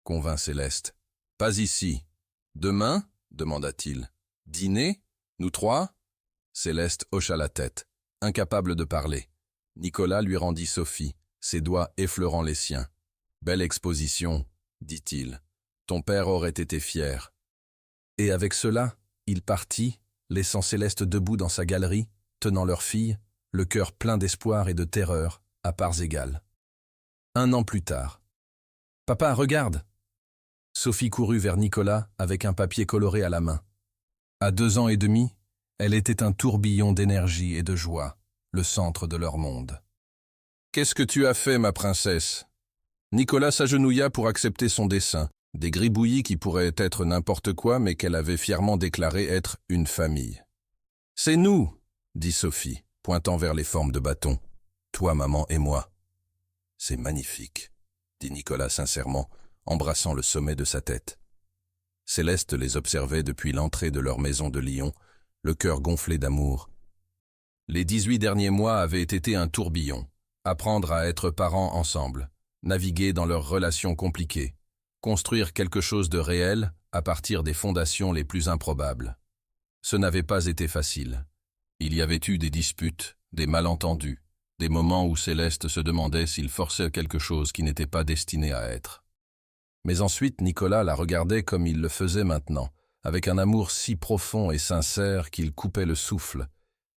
convint Céleste. « Pas ici. Demain ?» demanda-t-il. « Dîner? Nous trois ?» Céleste hocha la tête, incapable de parler. Nicolas lui rendit Sophie, ses doigts effleurant les siens. « Belle exposition, » dit-il. « Ton père aurait été fier. » Et avec cela, il partit, laissant Céleste debout dans sa galerie, tenant leur fille, le cœur plein d'espoir et de terreur, à parts égales. 1 an plus tard. « Papa, regarde !» Sophie courut vers Nicolas avec un papier coloré à la main. À 2 ans et demi, elle était un tourbillon d'énergie et de joie, le centre de leur monde. « Qu'est-ce que tu as fait, ma princesse ?» Nicolas s'agenouilla pour accepter son dessein, des gribouillis qui pourraient être n'importe quoi, mais qu'elle avait fièrement déclaré être une famille. « C'est nous !» dit Sophie, pointant vers les formes de bâtons. « Toi, maman, et moi. »« C'est magnifique !» dit Nicolas sincèrement, embrassant le sommet de sa tête. Céleste les observait depuis l'entrée de leur maison de Lyon, le cœur gonflé d'amour. Les 18 derniers mois avaient été un tourbillon, apprendre à être parents ensemble, naviguer dans leurs relations compliquées, construire quelque chose de réel à partir des fondations les plus improbables. Ce n'avait pas été facile. Il y avait eu des disputes, des malentendus, des moments où Céleste se demandait s'il forçait quelque chose qui n'était pas destiné à être. Mais ensuite, Nicolas la regardait comme il le faisait maintenant, avec un amour si profond et sincère qu'il coupait le souffle,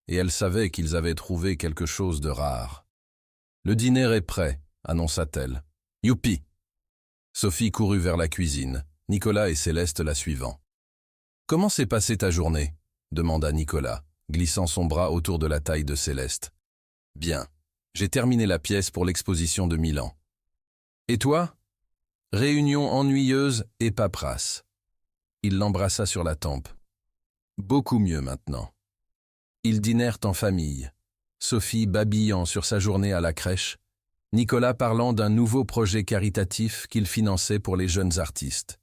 et elle savait qu'ils avaient trouvé quelque chose de rare. « Le dîner est prêt », annonça-t-elle. « Youpi !» Sophie courut vers la cuisine, Nicolas et Céleste la suivant. « Comment s'est passée ta journée ?» demanda Nicolas, glissant son bras autour de la taille de Céleste. « Bien, j'ai terminé la pièce pour l'exposition de Milan. »« Et toi ?»« Réunion ennuyeuse et paperasse. » Il l'embrassa sur la tempe. « Beaucoup mieux maintenant. » Ils dînèrent en famille, Sophie babillant sur sa journée à la crèche, Nicolas parlant d'un nouveau projet caritatif qu'il finançait pour les jeunes artistes.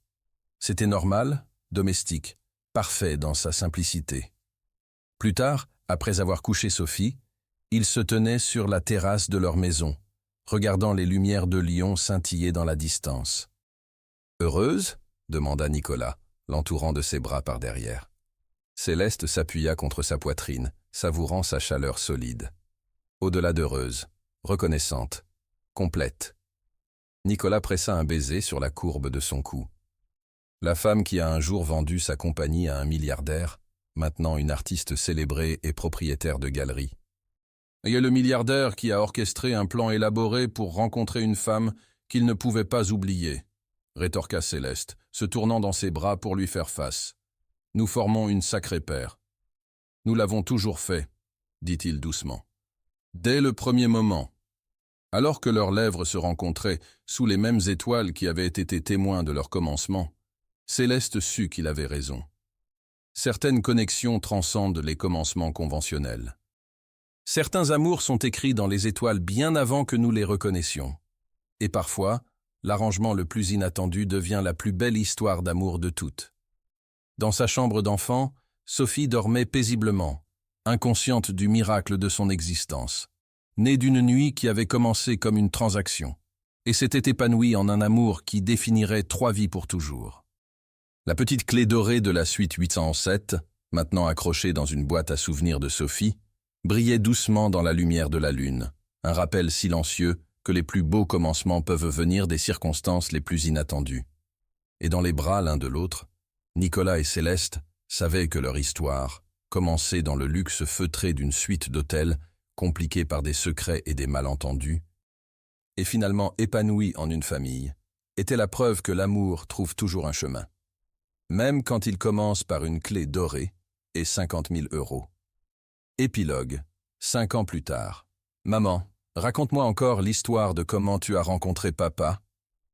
C'était normal, domestique, parfait dans sa simplicité. Plus tard, après avoir couché Sophie, ils se tenaient sur la terrasse de leur maison, regardant les lumières de Lyon scintiller dans la distance. « Heureuse ?» demanda Nicolas, l'entourant de ses bras par derrière. Céleste s'appuya contre sa poitrine, savourant sa chaleur solide. Au-delà d'heureuse, reconnaissante, complète. Nicolas pressa un baiser sur la courbe de son cou. La femme qui a un jour vendu sa compagnie à un milliardaire, maintenant une artiste célébrée et propriétaire de galeries. Il y a le milliardaire qui a orchestré un plan élaboré pour rencontrer une femme qu'il ne pouvait pas oublier, rétorqua Céleste, se tournant dans ses bras pour lui faire face. Nous formons une sacrée paire. Nous l'avons toujours fait, dit-il doucement. Dès le premier moment. Alors que leurs lèvres se rencontraient sous les mêmes étoiles qui avaient été témoins de leur commencement, Céleste sut qu'il avait raison. Certaines connexions transcendent les commencements conventionnels. Certains amours sont écrits dans les étoiles bien avant que nous les reconnaissions. Et parfois, l'arrangement le plus inattendu devient la plus belle histoire d'amour de toutes. Dans sa chambre d'enfant, Sophie dormait paisiblement, inconsciente du miracle de son existence, née d'une nuit qui avait commencé comme une transaction, et s'était épanouie en un amour qui définirait 3 vies pour toujours. La petite clé dorée de la suite 807, maintenant accrochée dans une boîte à souvenirs de Sophie, brillait doucement dans la lumière de la lune, un rappel silencieux que les plus beaux commencements peuvent venir des circonstances les plus inattendues. Et dans les bras l'un de l'autre, Nicolas et Céleste savaient que leur histoire, commencée dans le luxe feutré d'une suite d'hôtels, compliquée par des secrets et des malentendus, et finalement épanouie en une famille, était la preuve que l'amour trouve toujours un chemin. Même quand il commence par une clé dorée et 50 000 €. Épilogue, 5 ans plus tard. « Maman, raconte-moi encore l'histoire de comment tu as rencontré papa ?»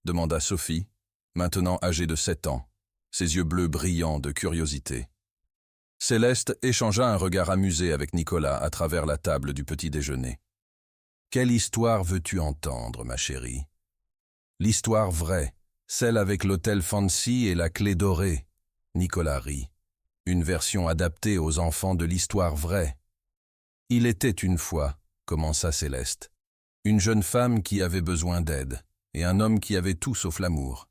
demanda Sophie, maintenant âgée de 7 ans, ses yeux bleus brillants de curiosité. Céleste échangea un regard amusé avec Nicolas à travers la table du petit déjeuner. « Quelle histoire veux-tu entendre, ma chérie ?»« L'histoire vraie, celle avec l'hôtel fancy et la clé dorée. » Nicolas rit. « Une version adaptée aux enfants de l'histoire vraie. » « Il était une fois, » commença Céleste, « une jeune femme qui avait besoin d'aide, et un homme qui avait tout sauf l'amour. »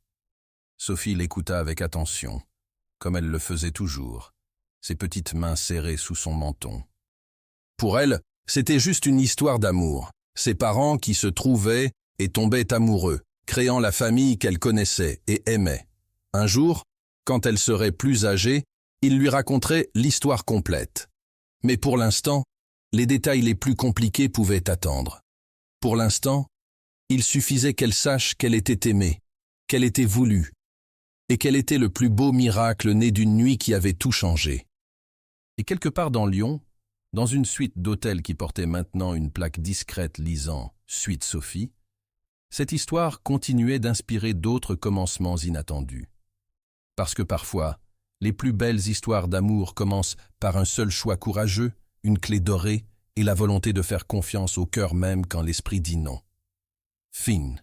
Sophie l'écouta avec attention, comme elle le faisait toujours, ses petites mains serrées sous son menton. Pour elle, c'était juste une histoire d'amour, ses parents qui se trouvaient et tombaient amoureux, créant la famille qu'elle connaissait et aimait. Un jour, quand elle serait plus âgée, il lui raconterait l'histoire complète. Mais pour l'instant, les détails les plus compliqués pouvaient attendre. Pour l'instant, il suffisait qu'elle sache qu'elle était aimée, qu'elle était voulue, et qu'elle était le plus beau miracle né d'une nuit qui avait tout changé. Et quelque part dans Lyon, dans une suite d'hôtels qui portait maintenant une plaque discrète lisant « Suite Sophie », cette histoire continuait d'inspirer d'autres commencements inattendus. Parce que parfois, les plus belles histoires d'amour commencent par un seul choix courageux, une clé dorée et la volonté de faire confiance au cœur même quand l'esprit dit non. Fin.